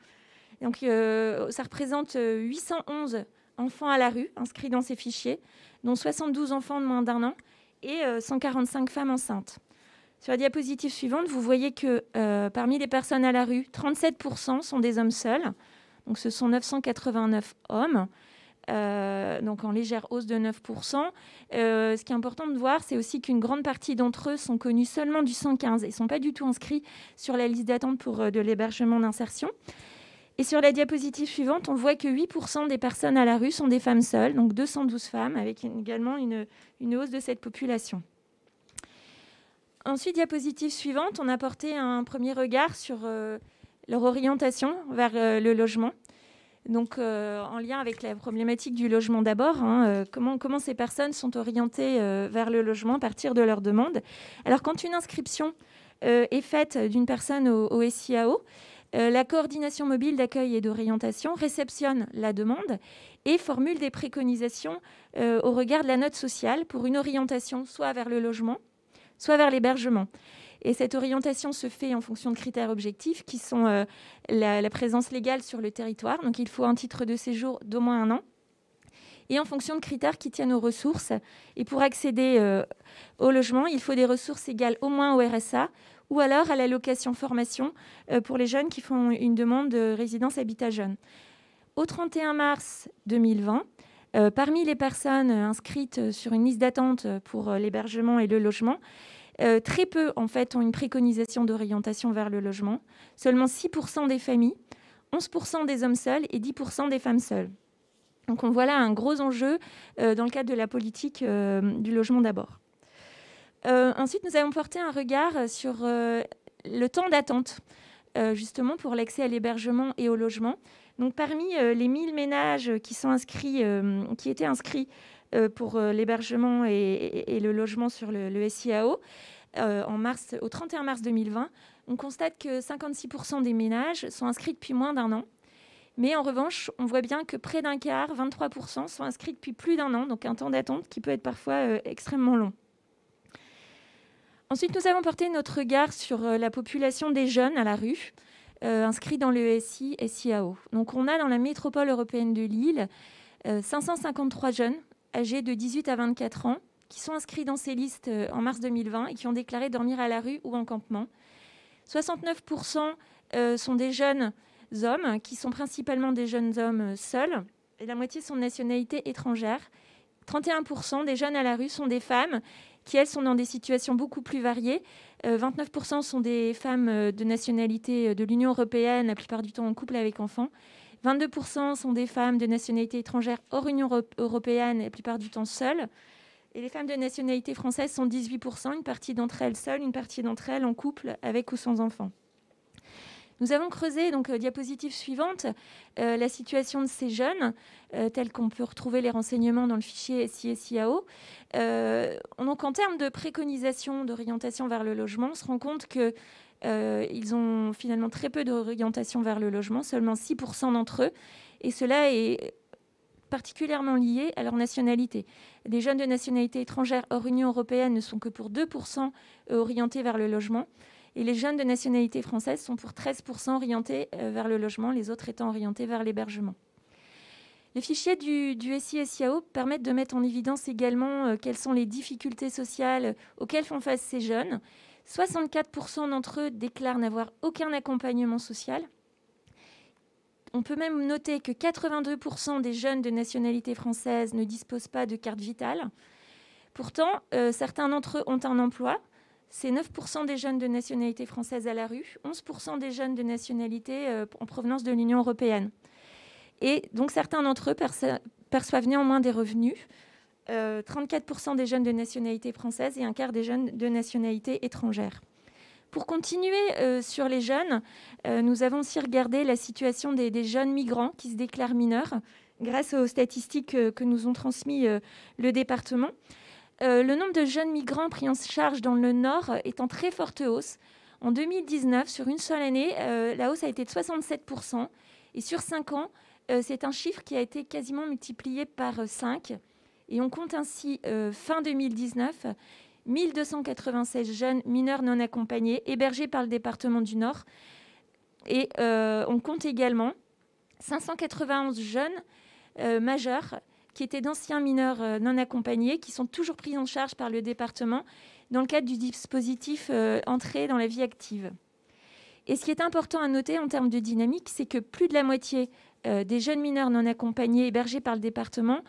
Donc, ça représente 811 enfants à la rue inscrits dans ces fichiers, dont 72 enfants de moins d'1 an et 145 femmes enceintes. Sur la diapositive suivante, vous voyez que parmi les personnes à la rue, 37% sont des hommes seuls. Donc, ce sont 989 hommes. Donc en légère hausse de 9%. Ce qui est important de voir, c'est aussi qu'une grande partie d'entre eux sont connus seulement du 115 et ne sont pas du tout inscrits sur la liste d'attente pour de l'hébergement d'insertion. Et sur la diapositive suivante, on voit que 8% des personnes à la rue sont des femmes seules, donc 212 femmes, avec également une hausse de cette population. Ensuite, diapositive suivante, on a porté un premier regard sur leur orientation vers le logement. Donc, en lien avec la problématique du logement d'abord, comment ces personnes sont orientées vers le logement à partir de leur demande. Alors, quand une inscription est faite d'une personne au SIAO, la coordination mobile d'accueil et d'orientation réceptionne la demande et formule des préconisations au regard de la note sociale pour une orientation soit vers le logement, soit vers l'hébergement. Et cette orientation se fait en fonction de critères objectifs qui sont la présence légale sur le territoire. Donc, il faut un titre de séjour d'au moins 1 an. Et en fonction de critères qui tiennent aux ressources. Et pour accéder au logement, il faut des ressources égales au moins au RSA ou alors à l'allocation formation pour les jeunes qui font une demande de résidence habitat jeune. Au 31 mars 2020, parmi les personnes inscrites sur une liste d'attente pour l'hébergement et le logement, très peu en fait ont une préconisation d'orientation vers le logement. Seulement 6% des familles, 11% des hommes seuls et 10% des femmes seules. Donc on voit là un gros enjeu dans le cadre de la politique du logement d'abord. Ensuite, nous avons porté un regard sur le temps d'attente, justement pour l'accès à l'hébergement et au logement. Donc parmi les 1000 ménages qui étaient inscrits pour l'hébergement et le logement sur le SIAO, au 31 mars 2020, on constate que 56% des ménages sont inscrits depuis moins d'1 an. Mais en revanche, on voit bien que près d'un quart, 23%, sont inscrits depuis plus d'1 an, donc un temps d'attente qui peut être parfois extrêmement long. Ensuite, nous avons porté notre regard sur la population des jeunes à la rue, inscrits dans le SIAO. Donc on a dans la métropole européenne de Lille 553 jeunes âgés de 18 à 24 ans qui sont inscrits dans ces listes en mars 2020 et qui ont déclaré dormir à la rue ou en campement. 69% sont des jeunes hommes, qui sont principalement des jeunes hommes seuls, et la moitié sont de nationalité étrangère. 31% des jeunes à la rue sont des femmes, qui, elles, sont dans des situations beaucoup plus variées. 29% sont des femmes de nationalité de l'Union européenne, la plupart du temps en couple avec enfants. 22% sont des femmes de nationalité étrangère hors Union européenne, la plupart du temps seules. Et les femmes de nationalité française sont 18%, une partie d'entre elles seules, une partie d'entre elles en couple avec ou sans enfants. Nous avons creusé, donc diapositive suivante, la situation de ces jeunes, tels qu'on peut retrouver les renseignements dans le fichier SI-SIAO. Donc en termes de préconisation d'orientation vers le logement, on se rend compte qu'ils ont finalement très peu d'orientation vers le logement, seulement 6% d'entre eux, et cela est particulièrement lié à leur nationalité. Les jeunes de nationalité étrangère hors Union européenne ne sont que pour 2% orientés vers le logement. Et les jeunes de nationalité française sont pour 13% orientés vers le logement, les autres étant orientés vers l'hébergement. Les fichiers du SI-SIAO permettent de mettre en évidence également quelles sont les difficultés sociales auxquelles font face ces jeunes. 64% d'entre eux déclarent n'avoir aucun accompagnement social. On peut même noter que 82% des jeunes de nationalité française ne disposent pas de carte vitale. Pourtant, certains d'entre eux ont un emploi. C'est 9% des jeunes de nationalité française à la rue, 11% des jeunes de nationalité en provenance de l'Union européenne. Et donc certains d'entre eux perçoivent néanmoins des revenus, 34% des jeunes de nationalité française et un quart des jeunes de nationalité étrangère. Pour continuer sur les jeunes, nous avons aussi regardé la situation des jeunes migrants qui se déclarent mineurs grâce aux statistiques que nous ont transmis le département. Le nombre de jeunes migrants pris en charge dans le Nord est en très forte hausse. En 2019, sur une seule année, la hausse a été de 67%. Et sur 5 ans, c'est un chiffre qui a été quasiment multiplié par 5. Et on compte ainsi, fin 2019, 1296 jeunes mineurs non accompagnés hébergés par le département du Nord. Et on compte également 591 jeunes majeurs qui étaient d'anciens mineurs non accompagnés, qui sont toujours pris en charge par le département dans le cadre du dispositif Entrée dans la vie active. Et ce qui est important à noter en termes de dynamique, c'est que plus de la moitié des jeunes mineurs non accompagnés hébergés par le département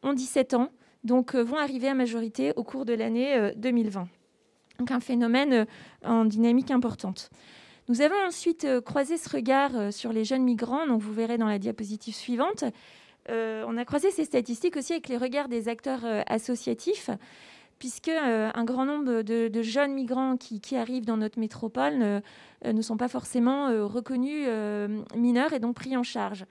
ont 17 ans, donc vont arriver à majorité au cours de l'année 2020. Donc un phénomène en dynamique importante. Nous avons ensuite croisé ce regard sur les jeunes migrants, donc vous verrez dans la diapositive suivante. On a croisé ces statistiques aussi avec les regards des acteurs associatifs, puisque un grand nombre de jeunes migrants qui arrivent dans notre métropole ne sont pas forcément reconnus mineurs et donc pris en charge.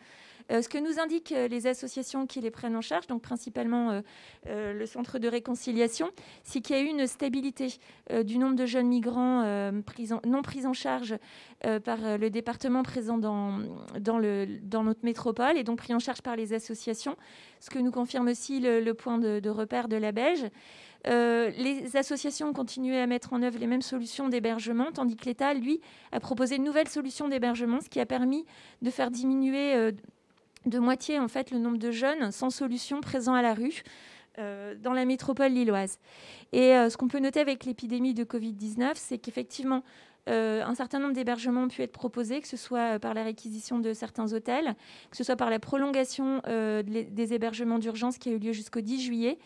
Ce que nous indiquent les associations qui les prennent en charge, donc principalement le centre de réconciliation, c'est qu'il y a eu une stabilité du nombre de jeunes migrants non pris en charge par le département présent dans notre métropole et donc pris en charge par les associations, ce que nous confirme aussi le point de repère de la Belge. Les associations ont continué à mettre en œuvre les mêmes solutions d'hébergement, tandis que l'État, lui, a proposé de nouvelles solutions d'hébergement, ce qui a permis de faire diminuer de moitié en fait, le nombre de jeunes sans solution présents à la rue dans la métropole lilloise. Et ce qu'on peut noter avec l'épidémie de Covid-19, c'est qu'effectivement, un certain nombre d'hébergements ont pu être proposés, que ce soit par la réquisition de certains hôtels, que ce soit par la prolongation des hébergements d'urgence qui a eu lieu jusqu'au 10 juillet.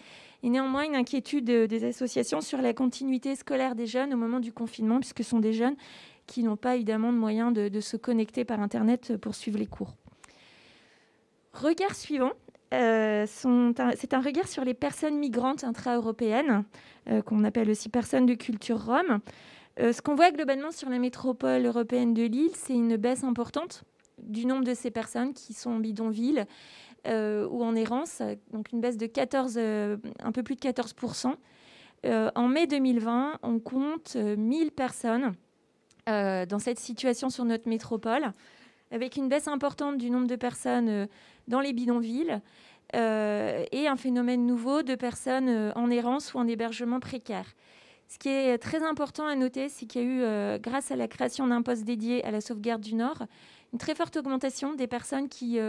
Et néanmoins, une inquiétude des associations sur la continuité scolaire des jeunes au moment du confinement, puisque ce sont des jeunes qui n'ont pas évidemment de moyens de se connecter par Internet pour suivre les cours. Regard suivant, c'est un regard sur les personnes migrantes intra-européennes, qu'on appelle aussi personnes de culture rome. Ce qu'on voit globalement sur la métropole européenne de Lille, c'est une baisse importante du nombre de ces personnes qui sont en bidonville ou en errance, donc une baisse de un peu plus de 14%. En mai 2020, on compte 1000 personnes dans cette situation sur notre métropole, avec une baisse importante du nombre de personnes dans les bidonvilles et un phénomène nouveau de personnes en errance ou en hébergement précaire. Ce qui est très important à noter, c'est qu'il y a eu, grâce à la création d'un poste dédié à la sauvegarde du Nord, une très forte augmentation des personnes qui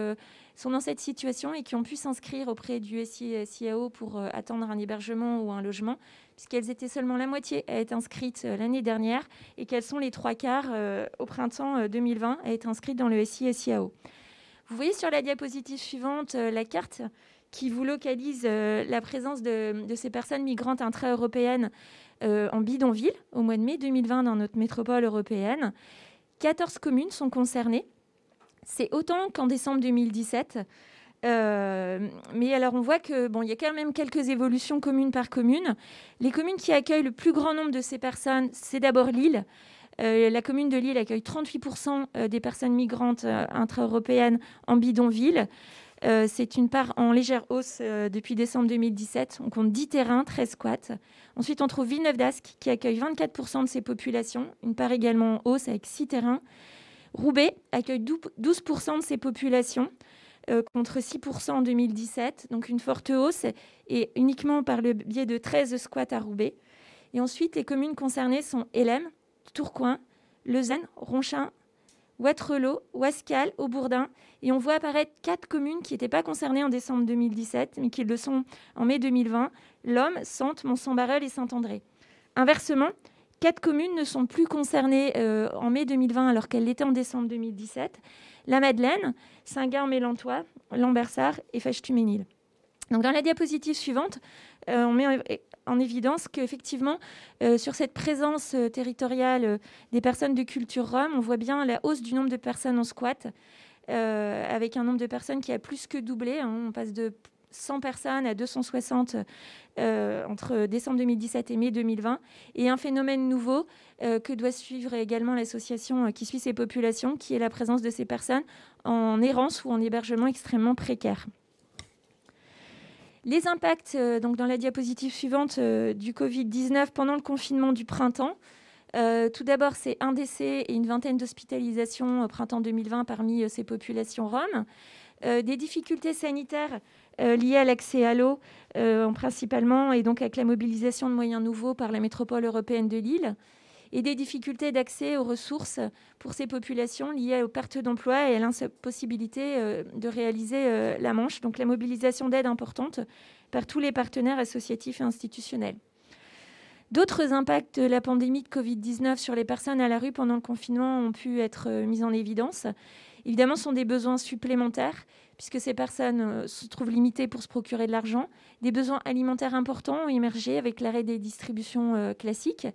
sont dans cette situation et qui ont pu s'inscrire auprès du SI et SIAO pour attendre un hébergement ou un logement, puisqu'elles étaient seulement la moitié à être inscrites l'année dernière et qu'elles sont les 3/4 au printemps 2020 à être inscrites dans le SI et SIAO. Vous voyez sur la diapositive suivante la carte qui vous localise la présence de ces personnes migrantes intra-européennes en bidonville au mois de mai 2020 dans notre métropole européenne. 14 communes sont concernées. C'est autant qu'en décembre 2017. Mais alors, on voit qu'il y a quand même quelques évolutions commune par commune. Les communes qui accueillent le plus grand nombre de ces personnes, c'est d'abord Lille. La commune de Lille accueille 38% des personnes migrantes intra-européennes en bidonville. C'est une part en légère hausse depuis décembre 2017. On compte 10 terrains, 13 squats. Ensuite, on trouve Villeneuve-d'Ascq qui accueille 24% de ses populations, une part également en hausse avec 6 terrains. Roubaix accueille 12% de ses populations contre 6% en 2017, donc une forte hausse et uniquement par le biais de 13 squats à Roubaix. Et ensuite, les communes concernées sont Hélène, Tourcoing, Lausanne, Ronchin, Wattrelos, Ouascal, Aubourdin. Et on voit apparaître 4 communes qui n'étaient pas concernées en décembre 2017, mais qui le sont en mai 2020, Lomme, Sante, Mont-Saint-Barreul et Saint-André. Inversement, 4 communes ne sont plus concernées en mai 2020 alors qu'elles l'étaient en décembre 2017. La Madeleine, Saint-Gard-Mélantois, Lambersart et Fèche-Tuménil. Donc dans la diapositive suivante, on met en évidence qu'effectivement, sur cette présence territoriale des personnes de culture rome, on voit bien la hausse du nombre de personnes en squat, avec un nombre de personnes qui a plus que doublé. On passe de 100 personnes à 260 entre décembre 2017 et mai 2020. Et un phénomène nouveau que doit suivre également l'association qui suit ces populations, qui est la présence de ces personnes en errance ou en hébergement extrêmement précaire. Les impacts, donc dans la diapositive suivante, du Covid-19 pendant le confinement du printemps. Tout d'abord, c'est un décès et une vingtaine d'hospitalisations au printemps 2020 parmi ces populations roms. Des difficultés sanitaires liées à l'accès à l'eau, principalement, et donc avec la mobilisation de moyens nouveaux par la métropole européenne de Lille. Et des difficultés d'accès aux ressources pour ces populations liées aux pertes d'emploi et à l'impossibilité de réaliser la Manche. Donc la mobilisation d'aide importante par tous les partenaires associatifs et institutionnels. D'autres impacts de la pandémie de Covid-19 sur les personnes à la rue pendant le confinement ont pu être mis en évidence. Évidemment, ce sont des besoins supplémentaires, puisque ces personnes se trouvent limitées pour se procurer de l'argent. Des besoins alimentaires importants ont émergé avec l'arrêt des distributions classiques.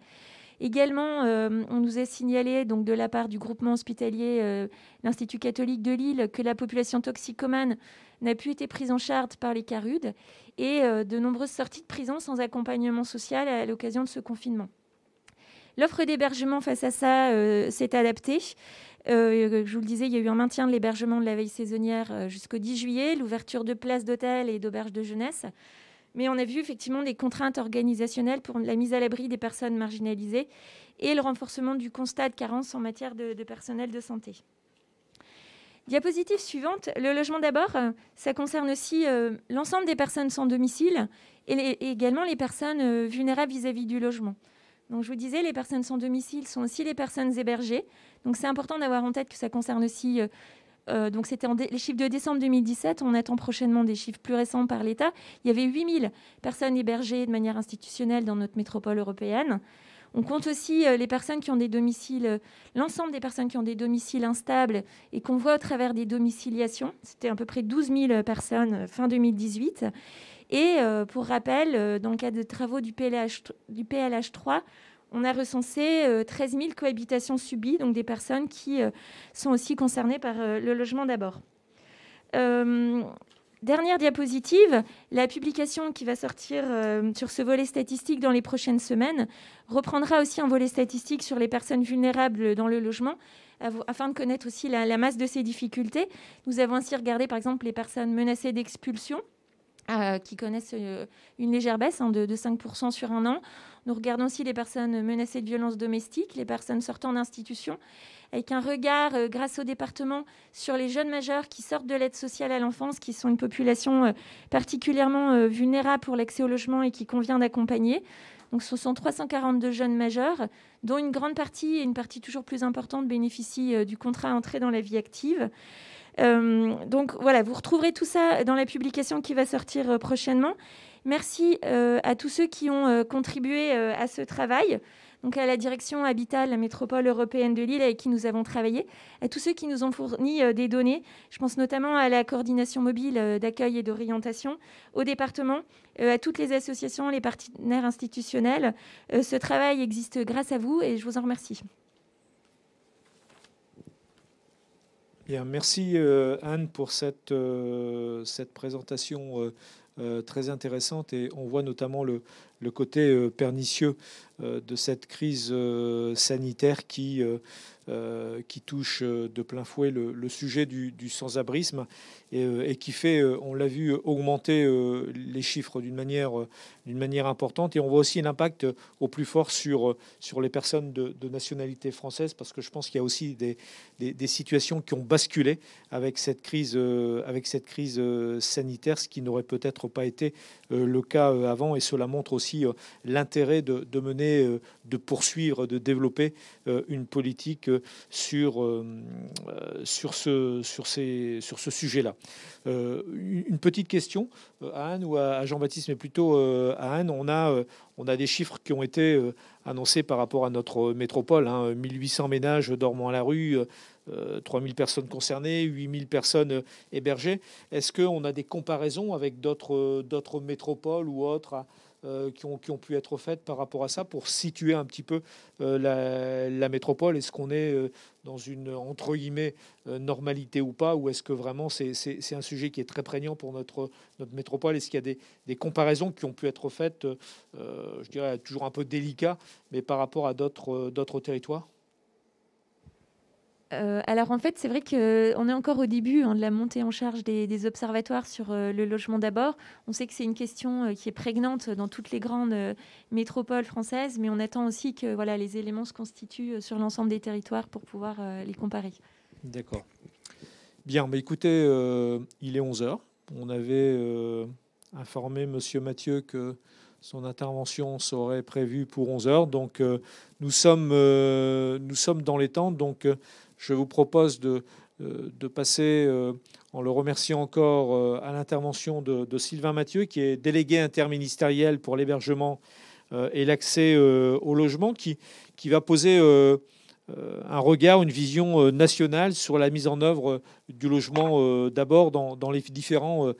Également, on nous a signalé donc, de la part du groupement hospitalier, l'Institut catholique de Lille, que la population toxicomane n'a plus été prise en charge par les CARUD et de nombreuses sorties de prison sans accompagnement social à l'occasion de ce confinement. L'offre d'hébergement face à ça s'est adaptée. Je vous le disais, il y a eu un maintien de l'hébergement de la veille saisonnière jusqu'au 10 juillet, l'ouverture de places d'hôtels et d'auberges de jeunesse. Mais on a vu effectivement des contraintes organisationnelles pour la mise à l'abri des personnes marginalisées et le renforcement du constat de carence en matière de personnel de santé. Diapositive suivante, le logement d'abord, ça concerne aussi l'ensemble des personnes sans domicile et également les personnes vulnérables vis-à-vis du logement. Donc je vous disais, les personnes sans domicile sont aussi les personnes hébergées. Donc c'est important d'avoir en tête que ça concerne aussi... donc c'était les chiffres de décembre 2017. On attend prochainement des chiffres plus récents par l'État. Il y avait 8000 personnes hébergées de manière institutionnelle dans notre métropole européenne. On compte aussi les personnes qui ont des domiciles, l'ensemble des personnes qui ont des domiciles instables et qu'on voit au travers des domiciliations. C'était à peu près 12 000 personnes fin 2018. Et pour rappel, dans le cadre de travaux du PLH 3, on a recensé 13 000 cohabitations subies, donc des personnes qui sont aussi concernées par le logement d'abord. Dernière diapositive, la publication qui va sortir sur ce volet statistique dans les prochaines semaines reprendra aussi un volet statistique sur les personnes vulnérables dans le logement, afin de connaître aussi la masse de ces difficultés. Nous avons ainsi regardé par exemple les personnes menacées d'expulsion, qui connaissent une légère baisse de 5% sur un an. Nous regardons aussi les personnes menacées de violences domestiques, les personnes sortant d'institutions, avec un regard, grâce au département, sur les jeunes majeurs qui sortent de l'aide sociale à l'enfance, qui sont une population particulièrement vulnérable pour l'accès au logement et qu'il convient d'accompagner. Donc, ce sont 342 jeunes majeurs, dont une grande partie, et une partie toujours plus importante, bénéficient du contrat entrée dans la vie active. Donc voilà, vous retrouverez tout ça dans la publication qui va sortir prochainement. Merci à tous ceux qui ont contribué à ce travail, donc à la direction Habitat, la métropole européenne de Lille avec qui nous avons travaillé, à tous ceux qui nous ont fourni des données. Je pense notamment à la coordination mobile d'accueil et d'orientation, au département, à toutes les associations, les partenaires institutionnels. Ce travail existe grâce à vous et je vous en remercie. Bien, merci Anne pour cette présentation très intéressante, et on voit notamment le côté pernicieux de cette crise sanitaire qui touche de plein fouet le sujet du sans-abrisme et qui fait, on l'a vu, augmenter les chiffres d'une manière importante. Et on voit aussi l'impact au plus fort sur les personnes de nationalité française, parce que je pense qu'il y a aussi des situations qui ont basculé avec cette crise sanitaire, ce qui n'aurait peut-être pas été le cas avant. Et cela montre aussi l'intérêt de mener, de poursuivre, de développer une politique sur ce sujet-là. Une petite question à Anne ou à Jean-Baptiste, mais plutôt à Anne. On a des chiffres qui ont été annoncés par rapport à notre métropole, 1800 ménages dormant à la rue, 3000 personnes concernées, 8000 personnes hébergées. Est-ce qu'on a des comparaisons avec d'autres métropoles ou autres qui ont pu être faites par rapport à ça, pour situer un petit peu la métropole? Est-ce qu'on est dans une, entre guillemets, normalité ou pas, ou est-ce que vraiment c'est un sujet qui est très prégnant pour notre métropole? Est-ce qu'il y a des comparaisons qui ont pu être faites, je dirais toujours un peu délicat, mais par rapport à d'autres territoires? Alors en fait, c'est vrai qu'on est encore au début de la montée en charge des observatoires sur le logement d'abord. On sait que c'est une question qui est prégnante dans toutes les grandes métropoles françaises, mais on attend aussi que les éléments se constituent sur l'ensemble des territoires pour pouvoir les comparer. D'accord. Bien, mais écoutez, il est 11 heures. On avait informé Monsieur Mathieu que son intervention serait prévue pour 11 heures. Donc nous sommes dans les temps. Donc je vous propose de passer, en le remerciant encore, à l'intervention de Sylvain Mathieu, qui est délégué interministériel pour l'hébergement et l'accès au logement, qui va poser un regard, une vision nationale sur la mise en œuvre du logement d'abord dans les différents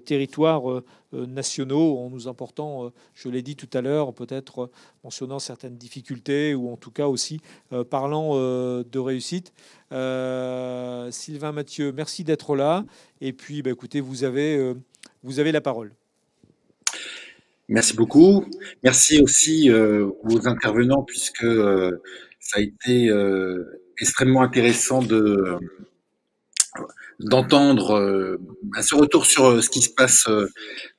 territoires nationaux, en nous apportant, je l'ai dit tout à l'heure, peut-être mentionnant certaines difficultés, ou en tout cas aussi parlant de réussite. Sylvain Mathieu, merci d'être là. Et puis, écoutez, vous avez la parole. Merci beaucoup. Merci aussi aux intervenants puisque ça a été extrêmement intéressant d'entendre ce retour sur ce qui se passe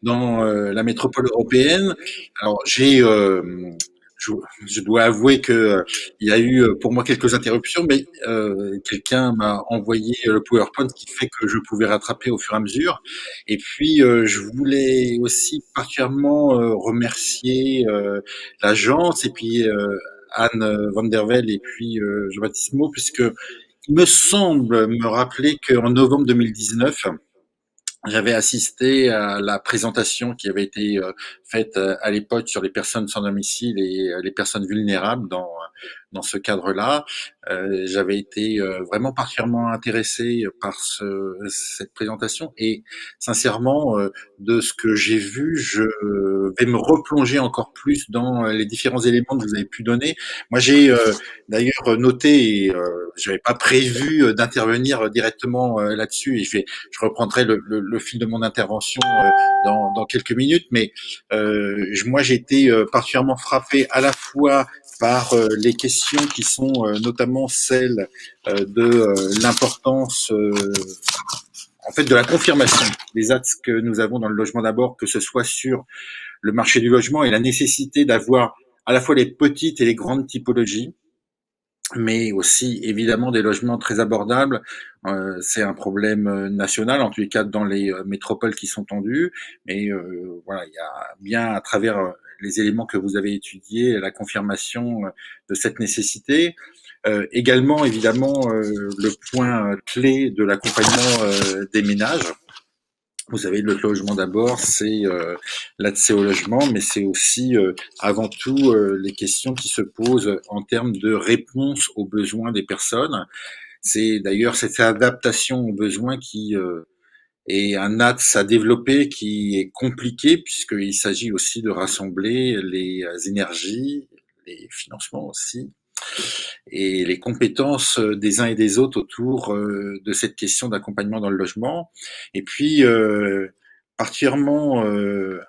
dans la métropole européenne. Alors je, je dois avouer que il y a eu pour moi quelques interruptions, mais quelqu'un m'a envoyé le PowerPoint qui fait que je pouvais rattraper au fur et à mesure. Et puis je voulais aussi particulièrement remercier l'agence et puis Anne van der Velde et puis Jean-Baptiste Maud, puisque il me semble me rappeler qu'en novembre 2019, j'avais assisté à la présentation qui avait été faite à l'époque sur les personnes sans domicile et les personnes vulnérables dans ce cadre-là. J'avais été vraiment particulièrement intéressé par cette présentation et sincèrement, de ce que j'ai vu, je vais me replonger encore plus dans les différents éléments que vous avez pu donner. Moi, j'ai d'ailleurs noté, et je n'avais pas prévu d'intervenir directement là-dessus, et je reprendrai le fil de mon intervention dans quelques minutes, mais moi j'ai été particulièrement frappé à la fois par les questions qui sont notamment celles de l'importance en fait de la confirmation des axes que nous avons dans le logement d'abord, que ce soit sur le marché du logement et la nécessité d'avoir à la fois les petites et les grandes typologies, mais aussi évidemment des logements très abordables. C'est un problème national, en tous les cas dans les métropoles qui sont tendues. Mais voilà, il y a bien à travers les éléments que vous avez étudiés la confirmation de cette nécessité. Également, évidemment, le point clé de l'accompagnement des ménages. Vous savez, le logement d'abord, c'est l'accès au logement, mais c'est aussi avant tout les questions qui se posent en termes de réponse aux besoins des personnes. C'est d'ailleurs cette adaptation aux besoins qui est un axe à développer qui est compliqué puisqu'il s'agit aussi de rassembler les énergies, les financements aussi, et les compétences des uns et des autres autour de cette question d'accompagnement dans le logement. Et puis, particulièrement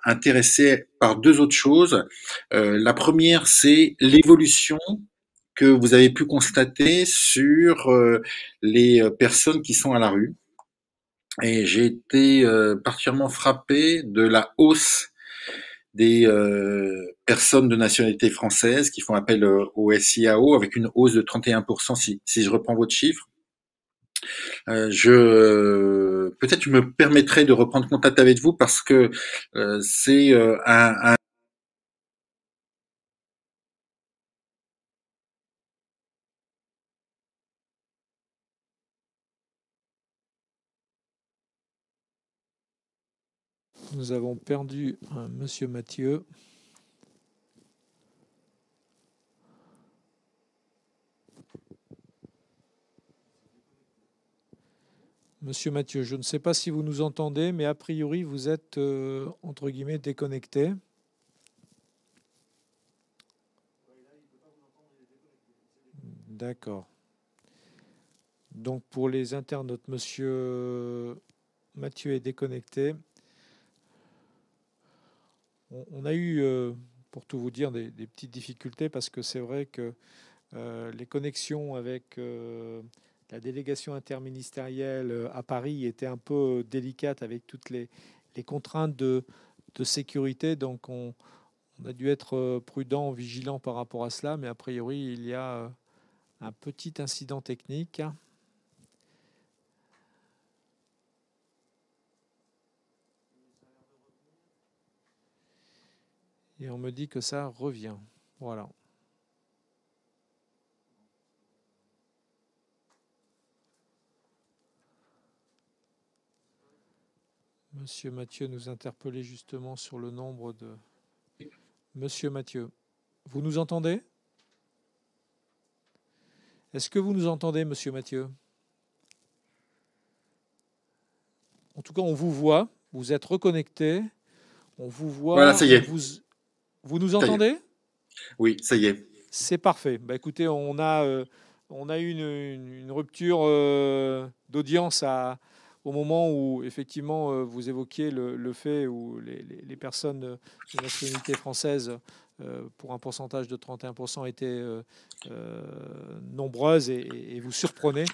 intéressé par deux autres choses. La première, c'est l'évolution que vous avez pu constater sur les personnes qui sont à la rue. Et j'ai été particulièrement frappé de la hausse des personnes de nationalité française qui font appel au SIAO avec une hausse de 31% si je reprends votre chiffre. Peut-être je me permettrai de reprendre contact avec vous parce que c'est un Nous avons perdu Monsieur Mathieu. Monsieur Mathieu, je ne sais pas si vous nous entendez, mais a priori, vous êtes, entre guillemets, déconnecté. D'accord. Donc, pour les internautes, Monsieur Mathieu est déconnecté. On a eu, pour tout vous dire, des petites difficultés parce que c'est vrai que les connexions avec la délégation interministérielle à Paris étaient un peu délicates avec toutes les contraintes de sécurité. Donc, on a dû être prudent, vigilant par rapport à cela. Mais a priori, il y a un petit incident technique. Et on me dit que ça revient. Voilà. Monsieur Mathieu nous interpellait justement sur le nombre de... Monsieur Mathieu, vous nous entendez? Est-ce que vous nous entendez, Monsieur Mathieu? En tout cas, on vous voit. Vous êtes reconnecté. On vous voit. Voilà, ça y est. Vous nous entendez? Oui, ça y est. C'est parfait. Bah, écoutez, on a eu une rupture d'audience au moment où effectivement vous évoquiez le fait où les personnes de nationalité française pour un pourcentage de 31% étaient nombreuses et vous surprenez.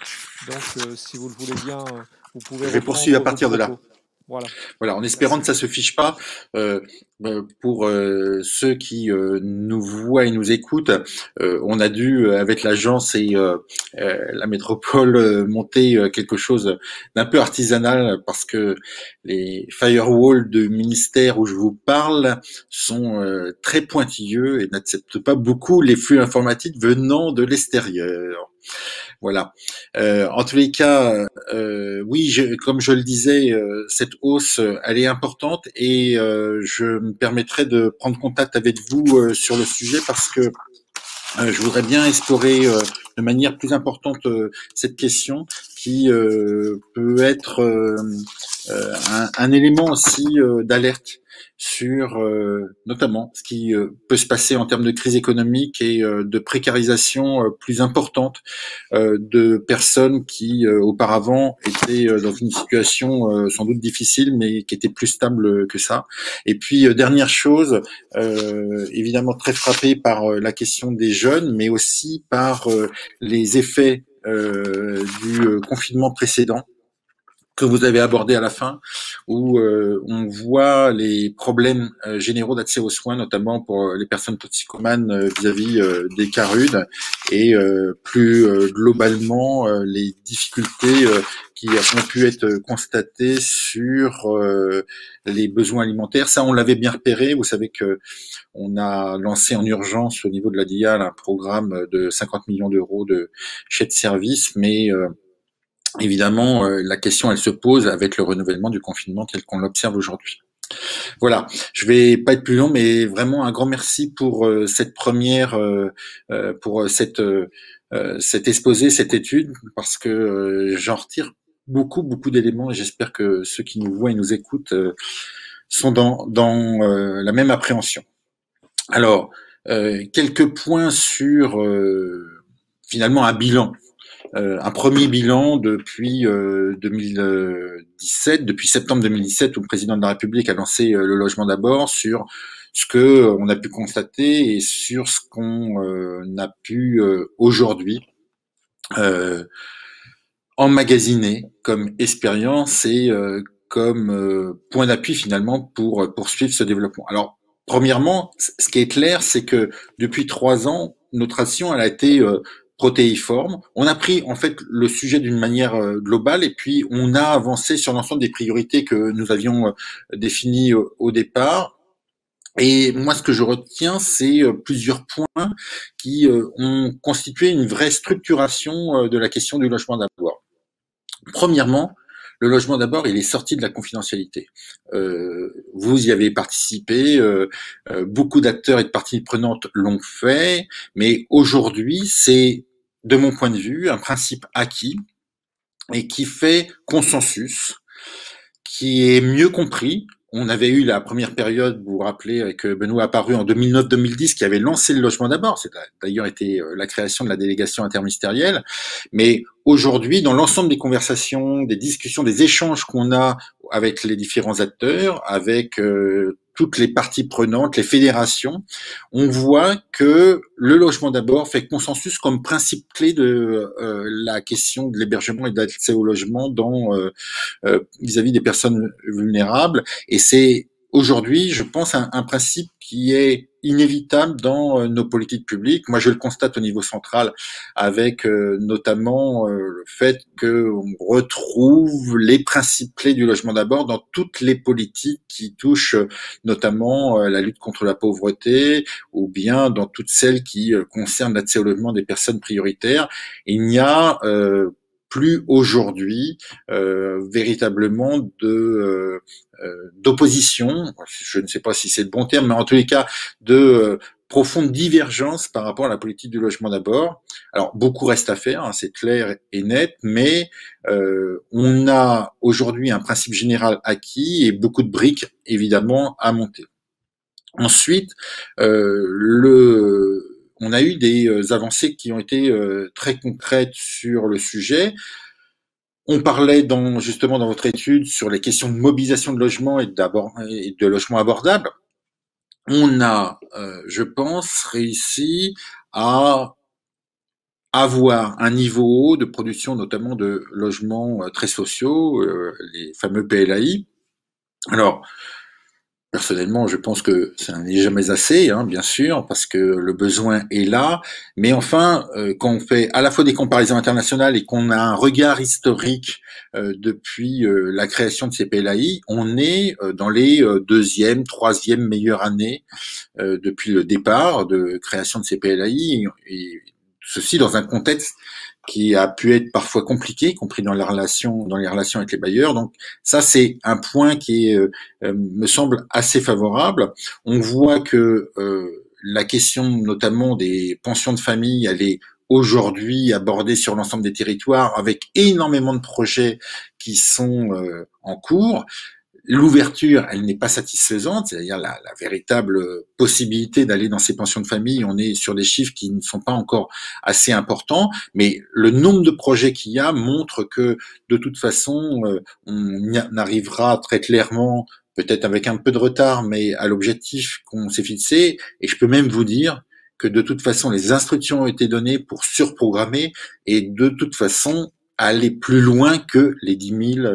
Donc, si vous le voulez bien, vous pouvez Je vais poursuivre à reprendre vos partir de là. propos. Voilà. Voilà, en espérant Merci. que ça se fiche pas, pour ceux qui nous voient et nous écoutent, on a dû avec l'agence et la métropole monter quelque chose d'un peu artisanal parce que les firewalls de ministère où je vous parle sont très pointilleux et n'acceptent pas beaucoup les flux informatiques venant de l'extérieur. Voilà. En tous les cas, oui, comme je le disais, cette hausse, elle est importante et je me permettrai de prendre contact avec vous sur le sujet parce que je voudrais bien explorer de manière plus importante cette question qui peut être un élément aussi d'alerte sur notamment ce qui peut se passer en termes de crise économique et de précarisation plus importante de personnes qui auparavant étaient dans une situation sans doute difficile mais qui était plus stable que ça. Et puis dernière chose, évidemment très frappé par la question des jeunes mais aussi par les effets du confinement précédent que vous avez abordé à la fin, où on voit les problèmes généraux d'accès aux soins, notamment pour les personnes toxicomanes vis-à-vis des cas rudes, et plus globalement les difficultés qui ont pu être constatées sur les besoins alimentaires. Ça, on l'avait bien repéré. Vous savez que on a lancé en urgence au niveau de la DIAL un programme de 50 millions d'euros de chèques de service, mais évidemment, la question, elle se pose avec le renouvellement du confinement tel qu'on l'observe aujourd'hui. Voilà, je vais pas être plus long, mais vraiment un grand merci pour cette première, pour cet exposé, cette étude, parce que j'en retire beaucoup d'éléments et j'espère que ceux qui nous voient et nous écoutent sont dans la même appréhension. Alors, quelques points sur finalement un bilan. Un premier bilan depuis 2017, depuis septembre 2017, où le président de la République a lancé le logement d'abord, sur ce que on a pu constater et sur ce qu'on a pu aujourd'hui emmagasiner comme expérience et comme point d'appui finalement pour poursuivre ce développement. Alors, premièrement, ce qui est clair, c'est que depuis 3 ans, notre action, elle a été protéiforme. On a pris en fait le sujet d'une manière globale et puis on a avancé sur l'ensemble des priorités que nous avions définies au départ. Et moi, ce que je retiens, c'est plusieurs points qui ont constitué une vraie structuration de la question du logement d'abord. Premièrement, le logement d'abord, il est sorti de la confidentialité. Vous y avez participé, beaucoup d'acteurs et de parties prenantes l'ont fait, mais aujourd'hui, c'est, de mon point de vue, un principe acquis et qui fait consensus, qui est mieux compris. On avait eu la première période, vous vous rappelez, avec Benoît Apparu en 2009-2010, qui avait lancé le logement d'abord. C'est d'ailleurs été la création de la délégation interministérielle. Mais aujourd'hui, dans l'ensemble des conversations, des discussions, des échanges qu'on a avec les différents acteurs, avec toutes les parties prenantes, les fédérations, on voit que le logement d'abord fait consensus comme principe clé de la question de l'hébergement et de l'accès au logement dans vis-à-vis des personnes vulnérables. Et c'est aujourd'hui, je pense, un principe qui est inévitable dans nos politiques publiques. Moi, je le constate au niveau central avec notamment le fait qu'on retrouve les principes clés du logement d'abord dans toutes les politiques qui touchent notamment la lutte contre la pauvreté ou bien dans toutes celles qui concernent l'accès au logement des personnes prioritaires. Il n'y a plus aujourd'hui véritablement d'opposition, je ne sais pas si c'est le bon terme, mais en tous les cas de profonde divergence par rapport à la politique du logement d'abord. Alors beaucoup reste à faire, hein, c'est clair et net, mais on a aujourd'hui un principe général acquis et beaucoup de briques évidemment à monter. Ensuite, on a eu des avancées qui ont été très concrètes sur le sujet. On parlait justement dans votre étude sur les questions de mobilisation de logement et de logement abordable. On a, je pense, réussi à avoir un niveau haut de production, notamment de logements très sociaux, les fameux PLAI. Alors, personnellement, je pense que ça n'est jamais assez, hein, bien sûr, parce que le besoin est là. Mais enfin, quand on fait à la fois des comparaisons internationales et qu'on a un regard historique depuis la création de ces PLAI, on est dans les deuxième, troisième meilleures années depuis le départ de création de ces PLAI, et ceci dans un contexte qui a pu être parfois compliqué, y compris dans les relations avec les bailleurs. Donc ça, c'est un point qui me semble assez favorable. On voit que la question notamment des pensions de famille, elle est aujourd'hui abordée sur l'ensemble des territoires avec énormément de projets qui sont en cours. L'ouverture, elle n'est pas satisfaisante, c'est-à-dire la véritable possibilité d'aller dans ces pensions de famille, on est sur des chiffres qui ne sont pas encore assez importants, mais le nombre de projets qu'il y a montre que de toute façon, on arrivera très clairement, peut-être avec un peu de retard, mais à l'objectif qu'on s'est fixé, et je peux même vous dire que de toute façon, les instructions ont été données pour surprogrammer, et de toute façon, aller plus loin que les 10 000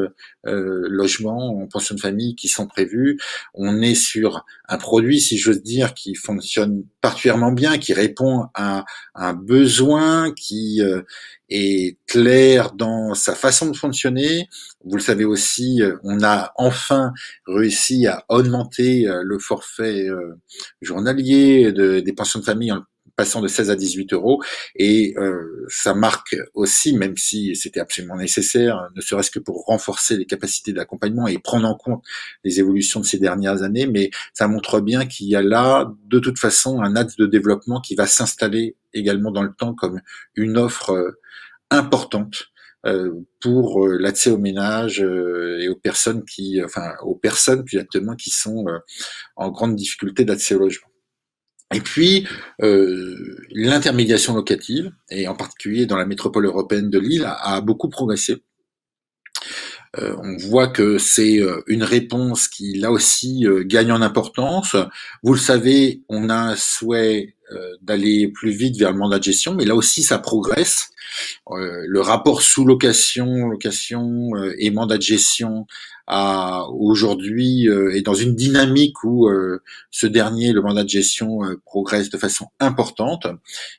logements en pension de famille qui sont prévus. On est sur un produit, si j'ose dire, qui fonctionne particulièrement bien, qui répond à un besoin, qui est clair dans sa façon de fonctionner. Vous le savez aussi, on a enfin réussi à augmenter le forfait journalier des pensions de famille en passant de 16 à 18 euros, et ça marque aussi, même si c'était absolument nécessaire, ne serait-ce que pour renforcer les capacités d'accompagnement et prendre en compte les évolutions de ces dernières années, mais ça montre bien qu'il y a là, de toute façon, un axe de développement qui va s'installer également dans le temps comme une offre importante pour l'accès aux ménages et aux personnes plus exactement, qui sont en grande difficulté d'accès au logement. Et puis, l'intermédiation locative, et en particulier dans la métropole européenne de Lille, a beaucoup progressé. On voit que c'est une réponse qui, là aussi, gagne en importance. Vous le savez, on a un souhait d'aller plus vite vers le mandat de gestion, mais là aussi, ça progresse. Le rapport sous-location, location et mandat de gestion aujourd'hui est dans une dynamique où ce dernier, le mandat de gestion, progresse de façon importante,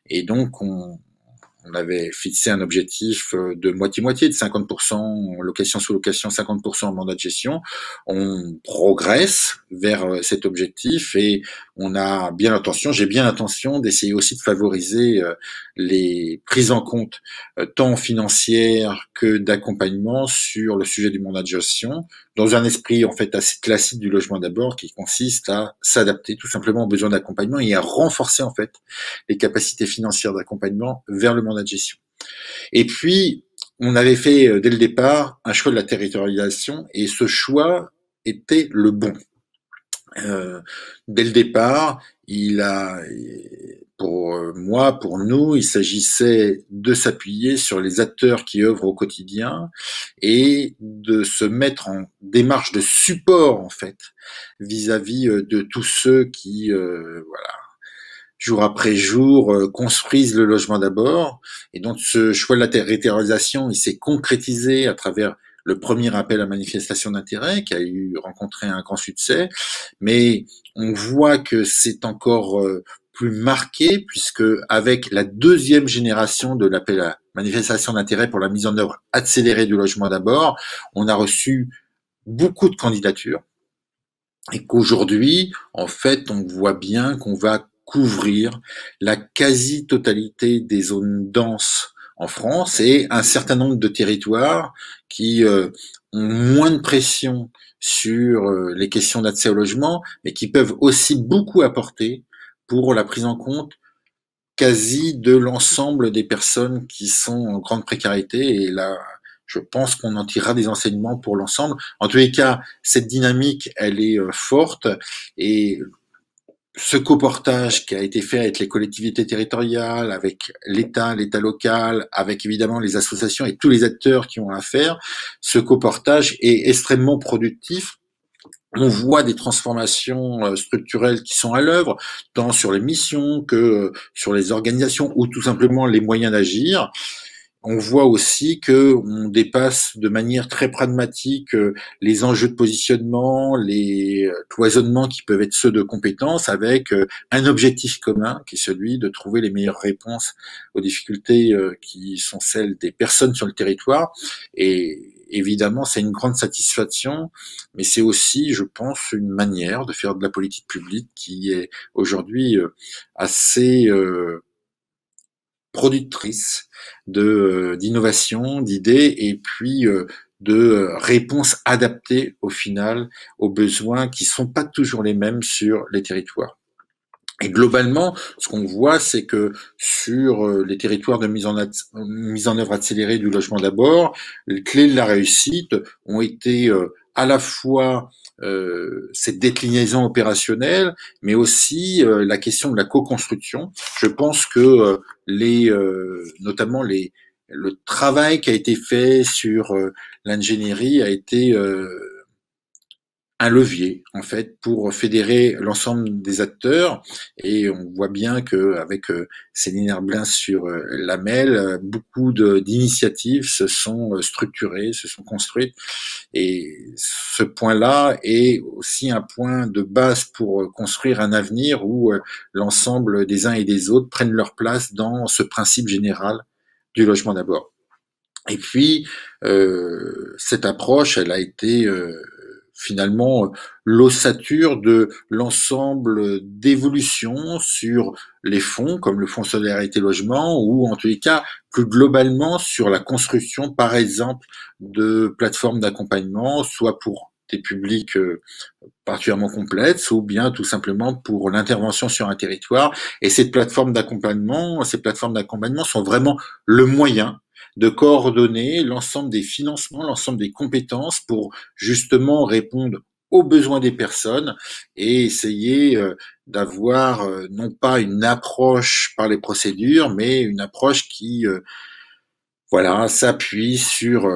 et donc on avait fixé un objectif de moitié-moitié, de 50% en location sous location, 50% en mandat de gestion. On progresse vers cet objectif, et j'ai bien l'intention d'essayer aussi de favoriser les prises en compte tant financières que d'accompagnement sur le sujet du mandat de gestion, dans un esprit en fait assez classique du logement d'abord, qui consiste à s'adapter tout simplement aux besoins d'accompagnement et à renforcer en fait les capacités financières d'accompagnement vers le mandat de gestion. Et puis, on avait fait dès le départ un choix de la territorialisation, et ce choix était le bon. Dès le départ, pour nous, il s'agissait de s'appuyer sur les acteurs qui œuvrent au quotidien et de se mettre en démarche de support, en fait, vis-à-vis de tous ceux qui, jour après jour, construisent le logement d'abord. Et donc, ce choix de la territorialisation, il s'est concrétisé à travers le premier appel à manifestation d'intérêt qui a rencontré un grand succès, mais on voit que c'est encore plus marqué, puisque avec la deuxième génération de l'appel à manifestation d'intérêt pour la mise en œuvre accélérée du logement d'abord, on a reçu beaucoup de candidatures, et qu'aujourd'hui, en fait, on voit bien qu'on va couvrir la quasi-totalité des zones denses en France, et un certain nombre de territoires qui ont moins de pression sur les questions d'accès au logement, mais qui peuvent aussi beaucoup apporter pour la prise en compte quasi de l'ensemble des personnes qui sont en grande précarité. Et là, je pense qu'on en tirera des enseignements pour l'ensemble. En tous les cas, cette dynamique, elle est forte, et ce coportage qui a été fait avec les collectivités territoriales, avec l'État local, avec évidemment les associations et tous les acteurs qui ont à faire, ce coportage est extrêmement productif. On voit des transformations structurelles qui sont à l'œuvre, tant sur les missions que sur les organisations ou tout simplement les moyens d'agir. On voit aussi que on dépasse de manière très pragmatique les enjeux de positionnement, les cloisonnements qui peuvent être ceux de compétences, avec un objectif commun qui est celui de trouver les meilleures réponses aux difficultés qui sont celles des personnes sur le territoire. Et évidemment, c'est une grande satisfaction, mais c'est aussi, je pense, une manière de faire de la politique publique qui est aujourd'hui assez productrice d'innovation, d'idées et puis de réponses adaptées au final aux besoins qui sont pas toujours les mêmes sur les territoires. Et globalement, ce qu'on voit, c'est que sur les territoires de mise en œuvre accélérée du logement d'abord, les clés de la réussite ont été à la fois cette déclinaison opérationnelle, mais aussi la question de la co-construction. Je pense que notamment le travail qui a été fait sur l'ingénierie a été un levier en fait pour fédérer l'ensemble des acteurs, et on voit bien que avec Céline Herblin sur l'AMEL, beaucoup d'initiatives se sont structurées, se sont construites, et ce point-là est aussi un point de base pour construire un avenir où l'ensemble des uns et des autres prennent leur place dans ce principe général du logement d'abord. Et puis cette approche, elle a été finalement l'ossature de l'ensemble d'évolutions sur les fonds, comme le Fonds Solidarité Logement, ou en tous les cas, plus globalement, sur la construction, par exemple, de plateformes d'accompagnement, soit pour des publics particulièrement complexes, ou bien tout simplement pour l'intervention sur un territoire. Et ces plateformes d'accompagnement sont vraiment le moyen de coordonner l'ensemble des financements, l'ensemble des compétences pour justement répondre aux besoins des personnes et essayer d'avoir non pas une approche par les procédures, mais une approche qui s'appuie sur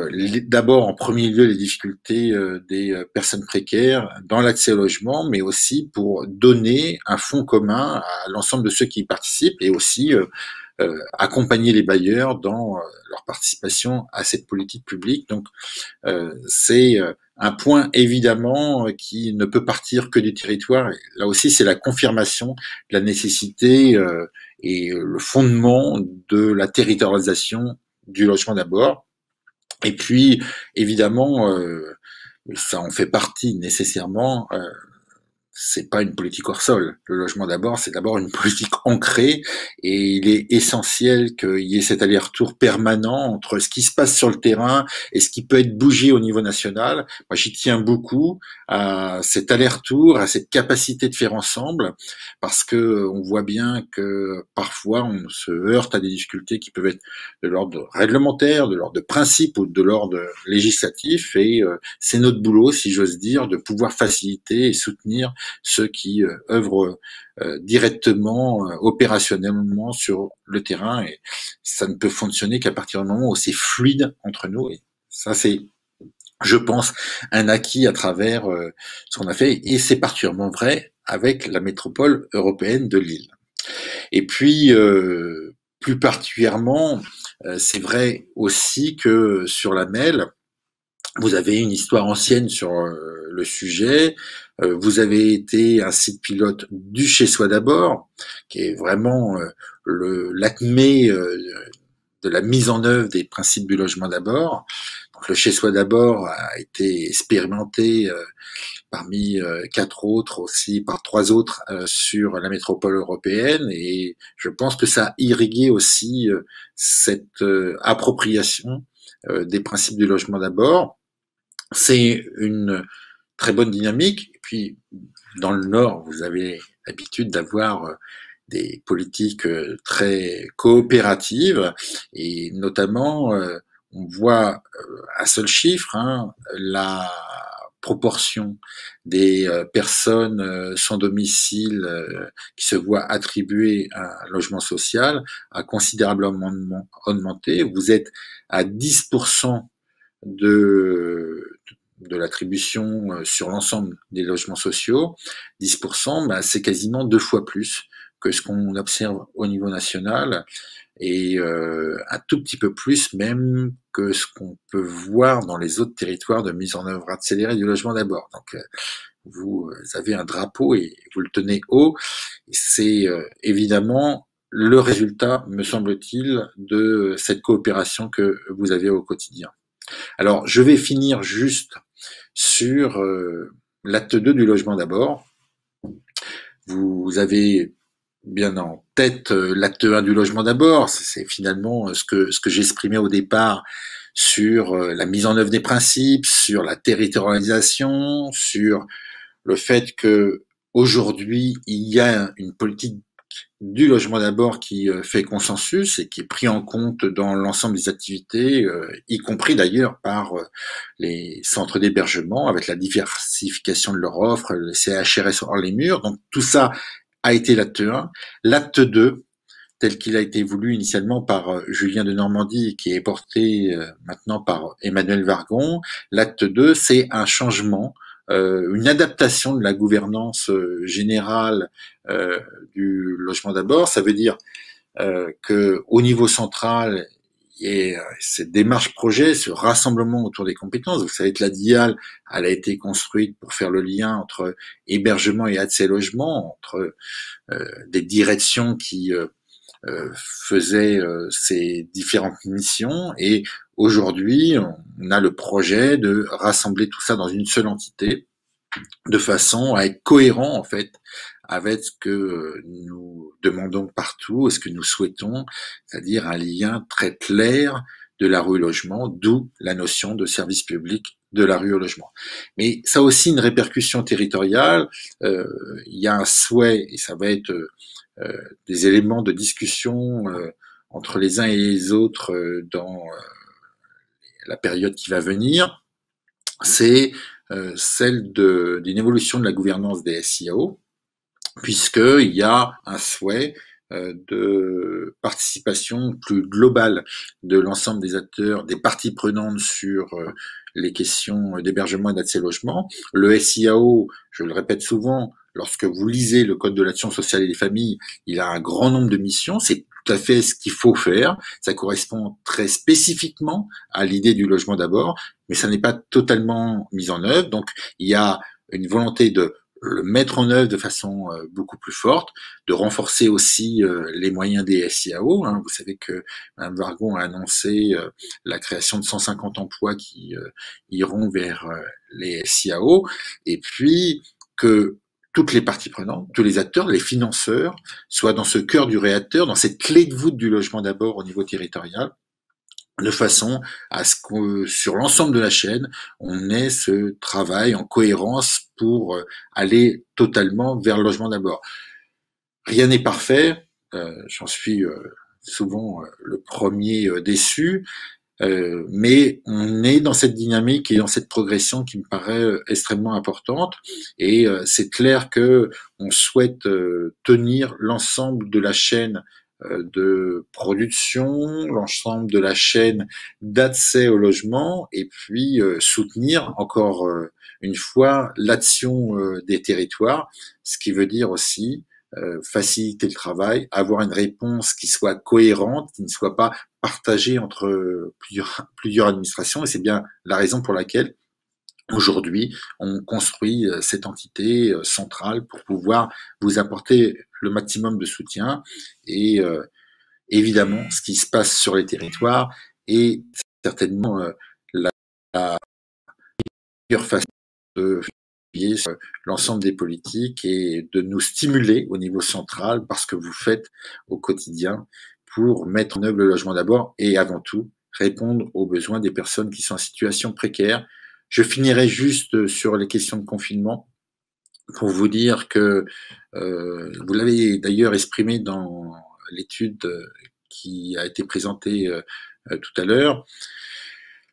d'abord en premier lieu les difficultés des personnes précaires dans l'accès au logement, mais aussi pour donner un fonds commun à l'ensemble de ceux qui y participent, et aussi accompagner les bailleurs dans leur participation à cette politique publique. Donc c'est un point évidemment qui ne peut partir que du territoire. Et là aussi, c'est la confirmation de la nécessité et le fondement de la territorialisation du logement d'abord. Et puis évidemment, ça en fait partie nécessairement. C'est pas une politique hors sol. Le logement d'abord, c'est d'abord une politique ancrée, et il est essentiel qu'il y ait cet aller-retour permanent entre ce qui se passe sur le terrain et ce qui peut être bougé au niveau national. Moi, j'y tiens beaucoup à cet aller-retour, à cette capacité de faire ensemble, parce que on voit bien que parfois on se heurte à des difficultés qui peuvent être de l'ordre réglementaire, de l'ordre de principe ou de l'ordre législatif, et c'est notre boulot, si j'ose dire, de pouvoir faciliter et soutenir ceux qui œuvrent directement, opérationnellement sur le terrain, et ça ne peut fonctionner qu'à partir du moment où c'est fluide entre nous. Et ça, c'est, je pense, un acquis à travers ce qu'on a fait, et c'est particulièrement vrai avec la métropole européenne de Lille. Et puis, plus particulièrement, c'est vrai aussi que sur la MEL, vous avez une histoire ancienne sur le sujet. Vous avez été un site pilote du Chez Soi d'abord, qui est vraiment l'acmé de la mise en œuvre des principes du logement d'abord. Donc, le Chez Soi d'abord a été expérimenté parmi trois autres sur la métropole européenne, et je pense que ça a irrigué aussi cette appropriation des principes du logement d'abord. C'est une très bonne dynamique. Et puis, dans le Nord, vous avez l'habitude d'avoir des politiques très coopératives, et notamment, on voit un seul chiffre, la proportion des personnes sans domicile qui se voient attribuer un logement social a considérablement augmenté. Vous êtes à 10% de l'attribution sur l'ensemble des logements sociaux. 10%, bah, c'est quasiment 2 fois plus que ce qu'on observe au niveau national, et un tout petit peu plus même que ce qu'on peut voir dans les autres territoires de mise en œuvre accélérée du logement d'abord. Donc vous avez un drapeau et vous le tenez haut. C'est évidemment le résultat, me semble-t-il, de cette coopération que vous avez au quotidien. Alors, je vais finir juste sur l'acte 2 du logement d'abord. Vous avez bien en tête l'acte 1 du logement d'abord. C'est finalement ce que j'exprimais au départ sur la mise en œuvre des principes, sur la territorialisation, sur le fait que aujourd'hui il y a une politique du logement d'abord qui fait consensus et qui est pris en compte dans l'ensemble des activités, y compris d'ailleurs par les centres d'hébergement, avec la diversification de leur offre, le CHRS hors les murs. Donc tout ça a été l'acte 1. L'acte 2, tel qu'il a été voulu initialement par Julien de Normandie et qui est porté maintenant par Emmanuel Wargon, l'acte 2, c'est un changement, une adaptation de la gouvernance générale du logement d'abord. Ça veut dire que au niveau central, il y a cette démarche projet, ce rassemblement autour des compétences. Vous savez que la DIAL, elle a été construite pour faire le lien entre hébergement et accès logement, entre des directions qui faisaient ces différentes missions, et aujourd'hui on a le projet de rassembler tout ça dans une seule entité de façon à être cohérent en fait avec ce que nous demandons partout et ce que nous souhaitons, c'est-à-dire un lien très clair de la rue au logement, d'où la notion de service public de la rue au logement. Mais ça a aussi une répercussion territoriale. Il y a un souhait, et ça va être des éléments de discussion entre les uns et les autres dans la période qui va venir, c'est celle d'une évolution de la gouvernance des SIAO, puisqu'il y a un souhait de participation plus globale de l'ensemble des acteurs, des parties prenantes sur les questions d'hébergement et d'accès logement. Le SIAO, je le répète souvent, lorsque vous lisez le Code de l'action sociale et des familles, il a un grand nombre de missions, c'est tout à fait ce qu'il faut faire, ça correspond très spécifiquement à l'idée du logement d'abord, mais ça n'est pas totalement mis en œuvre, donc il y a une volonté de le mettre en œuvre de façon beaucoup plus forte, de renforcer aussi les moyens des SIAO. Vous savez que Mme Wargon a annoncé la création de 150 emplois qui iront vers les SIAO, et puis que toutes les parties prenantes, tous les acteurs, les financeurs, soient dans ce cœur du réacteur, dans cette clé de voûte du logement d'abord au niveau territorial, de façon à ce que sur l'ensemble de la chaîne, on ait ce travail en cohérence pour aller totalement vers le logement d'abord. Rien n'est parfait, j'en suis souvent le premier déçu, mais on est dans cette dynamique et dans cette progression qui me paraît extrêmement importante, et c'est clair que on souhaite tenir l'ensemble de la chaîne de production, l'ensemble de la chaîne d'accès au logement, et puis soutenir encore une fois l'action des territoires, ce qui veut dire aussi faciliter le travail, avoir une réponse qui soit cohérente, qui ne soit pas partagée entre plusieurs administrations, et c'est bien la raison pour laquelle aujourd'hui, on construit cette entité centrale pour pouvoir vous apporter le maximum de soutien, et évidemment, ce qui se passe sur les territoires est certainement la meilleure façon de appuyer sur l'ensemble des politiques et de nous stimuler au niveau central parce que vous faites au quotidien pour mettre en œuvre le logement d'abord et avant tout répondre aux besoins des personnes qui sont en situation précaire. Je finirai juste sur les questions de confinement pour vous dire que vous l'avez d'ailleurs exprimé dans l'étude qui a été présentée tout à l'heure.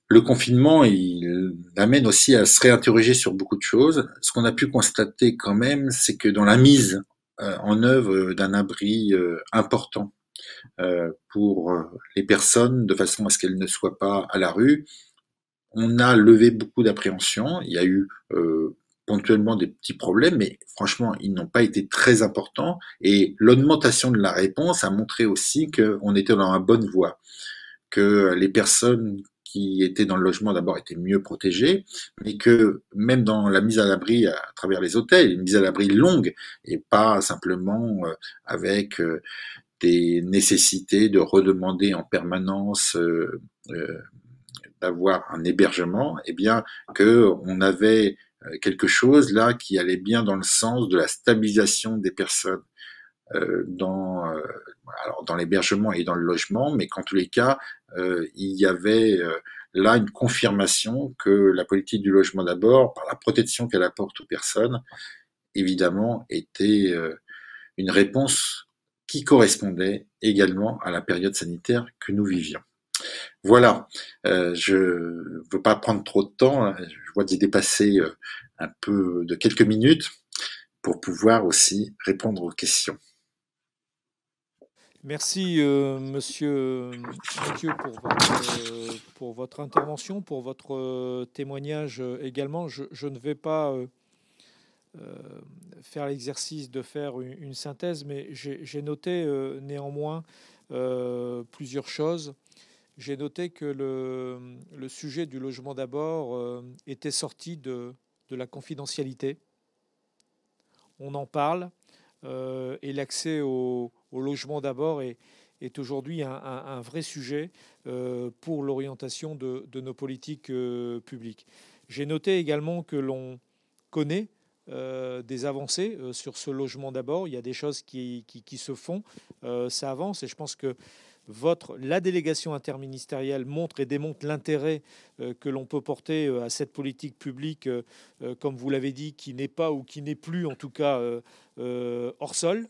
le confinement, il amène aussi à se réinterroger sur beaucoup de choses. Ce qu'on a pu constater quand même, c'est que dans la mise en œuvre d'un abri important pour les personnes, de façon à ce qu'elles ne soient pas à la rue, on a levé beaucoup d'appréhensions. Il y a eu ponctuellement des petits problèmes, mais franchement, ils n'ont pas été très importants. Et l'augmentation de la réponse a montré aussi qu'on était dans la bonne voie, que les personnes qui étaient dans le logement d'abord étaient mieux protégées, mais que même dans la mise à l'abri à travers les hôtels, une mise à l'abri longue et pas simplement avec des nécessités de redemander en permanence d'avoir un hébergement, eh bien que on avait quelque chose là qui allait bien dans le sens de la stabilisation des personnes dans l'hébergement et dans le logement, mais qu'en tous les cas, il y avait là une confirmation que la politique du logement d'abord, par la protection qu'elle apporte aux personnes, évidemment, était une réponse qui correspondait également à la période sanitaire que nous vivions. Voilà, je ne veux pas prendre trop de temps, je vois que j'ai dépassé un peu de quelques minutes pour pouvoir aussi répondre aux questions. Merci, monsieur Mathieu, pour votre intervention, pour votre témoignage également. Je ne vais pas faire l'exercice de faire une synthèse, mais j'ai noté néanmoins plusieurs choses. J'ai noté que le sujet du logement d'abord était sorti de la confidentialité. On en parle et l'accès au logement d'abord est aujourd'hui un vrai sujet pour l'orientation de nos politiques publiques. J'ai noté également que l'on connaît des avancées sur ce logement d'abord. Il y a des choses qui se font, ça avance et je pense que la délégation interministérielle montre et démontre l'intérêt que l'on peut porter à cette politique publique, comme vous l'avez dit, qui n'est pas ou qui n'est plus en tout cas hors sol.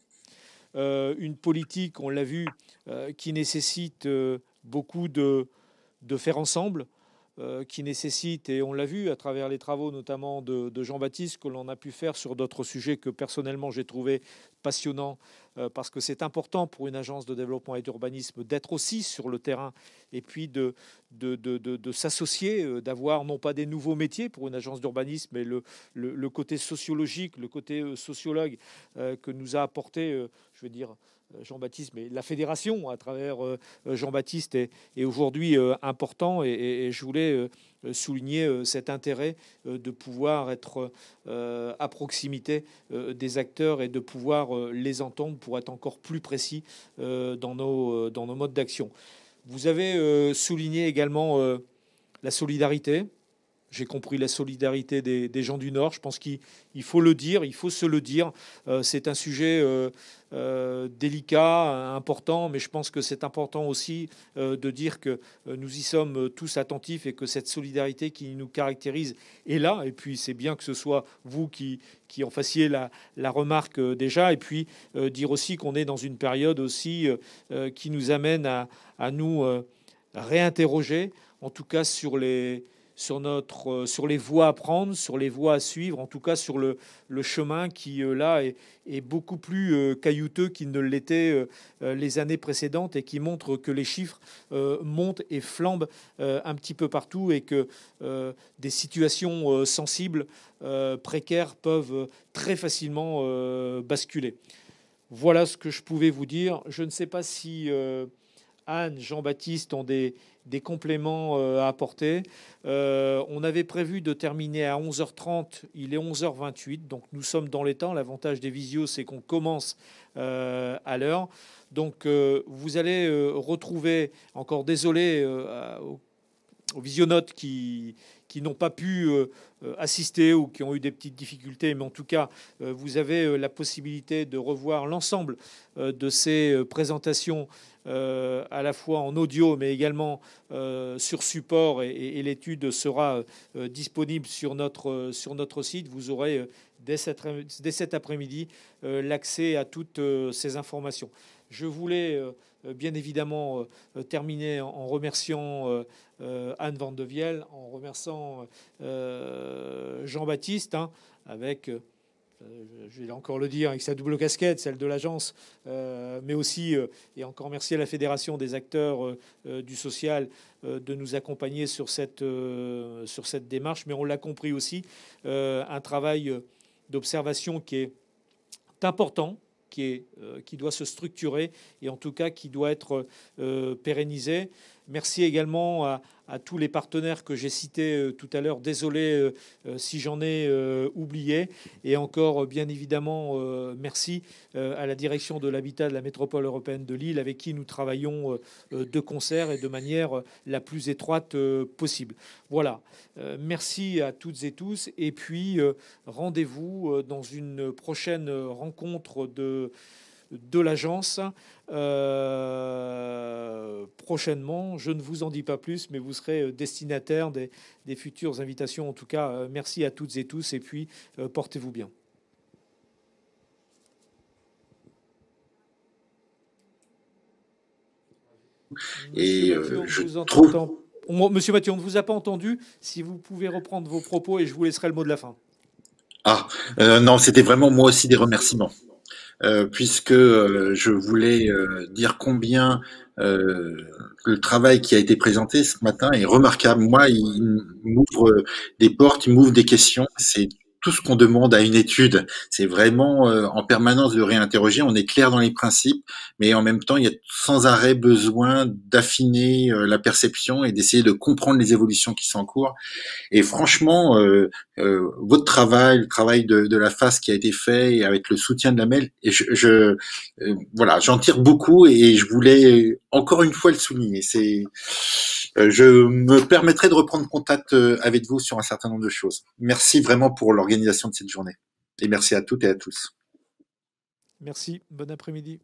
Une politique, on l'a vu, qui nécessite beaucoup de faire ensemble, qui nécessite, et on l'a vu à travers les travaux notamment de Jean-Baptiste, que l'on a pu faire sur d'autres sujets que personnellement j'ai trouvé passionnants, parce que c'est important pour une agence de développement et d'urbanisme d'être aussi sur le terrain et puis de s'associer, d'avoir non pas des nouveaux métiers pour une agence d'urbanisme, mais le côté sociologique, le côté sociologue que nous a apporté, je veux dire, Jean-Baptiste, mais la fédération à travers Jean-Baptiste est aujourd'hui important et je voulais souligner cet intérêt de pouvoir être à proximité des acteurs et de pouvoir les entendre pour être encore plus précis dans nos modes d'action. Vous avez souligné également la solidarité. J'ai compris la solidarité des gens du Nord. Je pense qu'il faut le dire, il faut se le dire. C'est un sujet délicat, important, mais je pense que c'est important aussi de dire que nous y sommes tous attentifs et que cette solidarité qui nous caractérise est là. Et puis c'est bien que ce soit vous qui en fassiez la remarque déjà. Et puis dire aussi qu'on est dans une période aussi qui nous amène à nous réinterroger, en tout cas sur les voies à prendre, sur les voies à suivre, en tout cas sur le chemin qui, là, est beaucoup plus caillouteux qu'il ne l'était les années précédentes et qui montre que les chiffres montent et flambent un petit peu partout et que des situations sensibles, précaires, peuvent très facilement basculer. Voilà ce que je pouvais vous dire. Je ne sais pas si Anne, Jean-Baptiste ont des compléments à apporter. On avait prévu de terminer à 11h30, il est 11h28, donc nous sommes dans les temps. L'avantage des visios, c'est qu'on commence à l'heure. Donc vous allez retrouver, encore désolé aux visionnautes qui n'ont pas pu assister ou qui ont eu des petites difficultés, mais en tout cas, vous avez la possibilité de revoir l'ensemble de ces présentations à la fois en audio, mais également sur support, et l'étude sera disponible sur notre site. Vous aurez dès cet après-midi l'accès à toutes ces informations. Je voulais bien évidemment terminer en remerciant Anne Van de Vielle, en remerciant Jean-Baptiste, hein, avec, je vais encore le dire, avec sa double casquette, celle de l'agence, mais aussi, et encore merci à la Fédération des acteurs du social de nous accompagner sur cette démarche. Mais on l'a compris aussi, un travail d'observation qui est important, qui doit se structurer et en tout cas qui doit être pérennisé. Merci également à tous les partenaires que j'ai cités tout à l'heure. Désolé si j'en ai oublié. Et encore, bien évidemment, merci à la direction de l'habitat de la métropole européenne de Lille, avec qui nous travaillons de concert et de manière la plus étroite possible. Voilà. Merci à toutes et tous. Et puis, rendez-vous dans une prochaine rencontre de l'agence prochainement. Je ne vous en dis pas plus, mais vous serez destinataire des futures invitations. En tout cas, merci à toutes et tous, et puis portez-vous bien. Et Monsieur Mathieu, on ne vous a pas entendu. Si vous pouvez reprendre vos propos, et je vous laisserai le mot de la fin. Non, c'était vraiment moi aussi des remerciements. Puisque je voulais dire combien le travail qui a été présenté ce matin est remarquable. Moi, il m'ouvre des portes, il m'ouvre des questions. C'est tout ce qu'on demande à une étude. C'est vraiment en permanence de réinterroger. On est clair dans les principes, mais en même temps, il y a sans arrêt besoin d'affiner la perception et d'essayer de comprendre les évolutions qui sont en cours. Et franchement, votre travail, le travail de la FAS qui a été fait, et avec le soutien de la MEL, et voilà, j'en tire beaucoup et je voulais encore une fois le souligner. Je me permettrai de reprendre contact avec vous sur un certain nombre de choses. Merci vraiment pour l'organisation de cette journée. Et merci à toutes et à tous. Merci. Bon après-midi.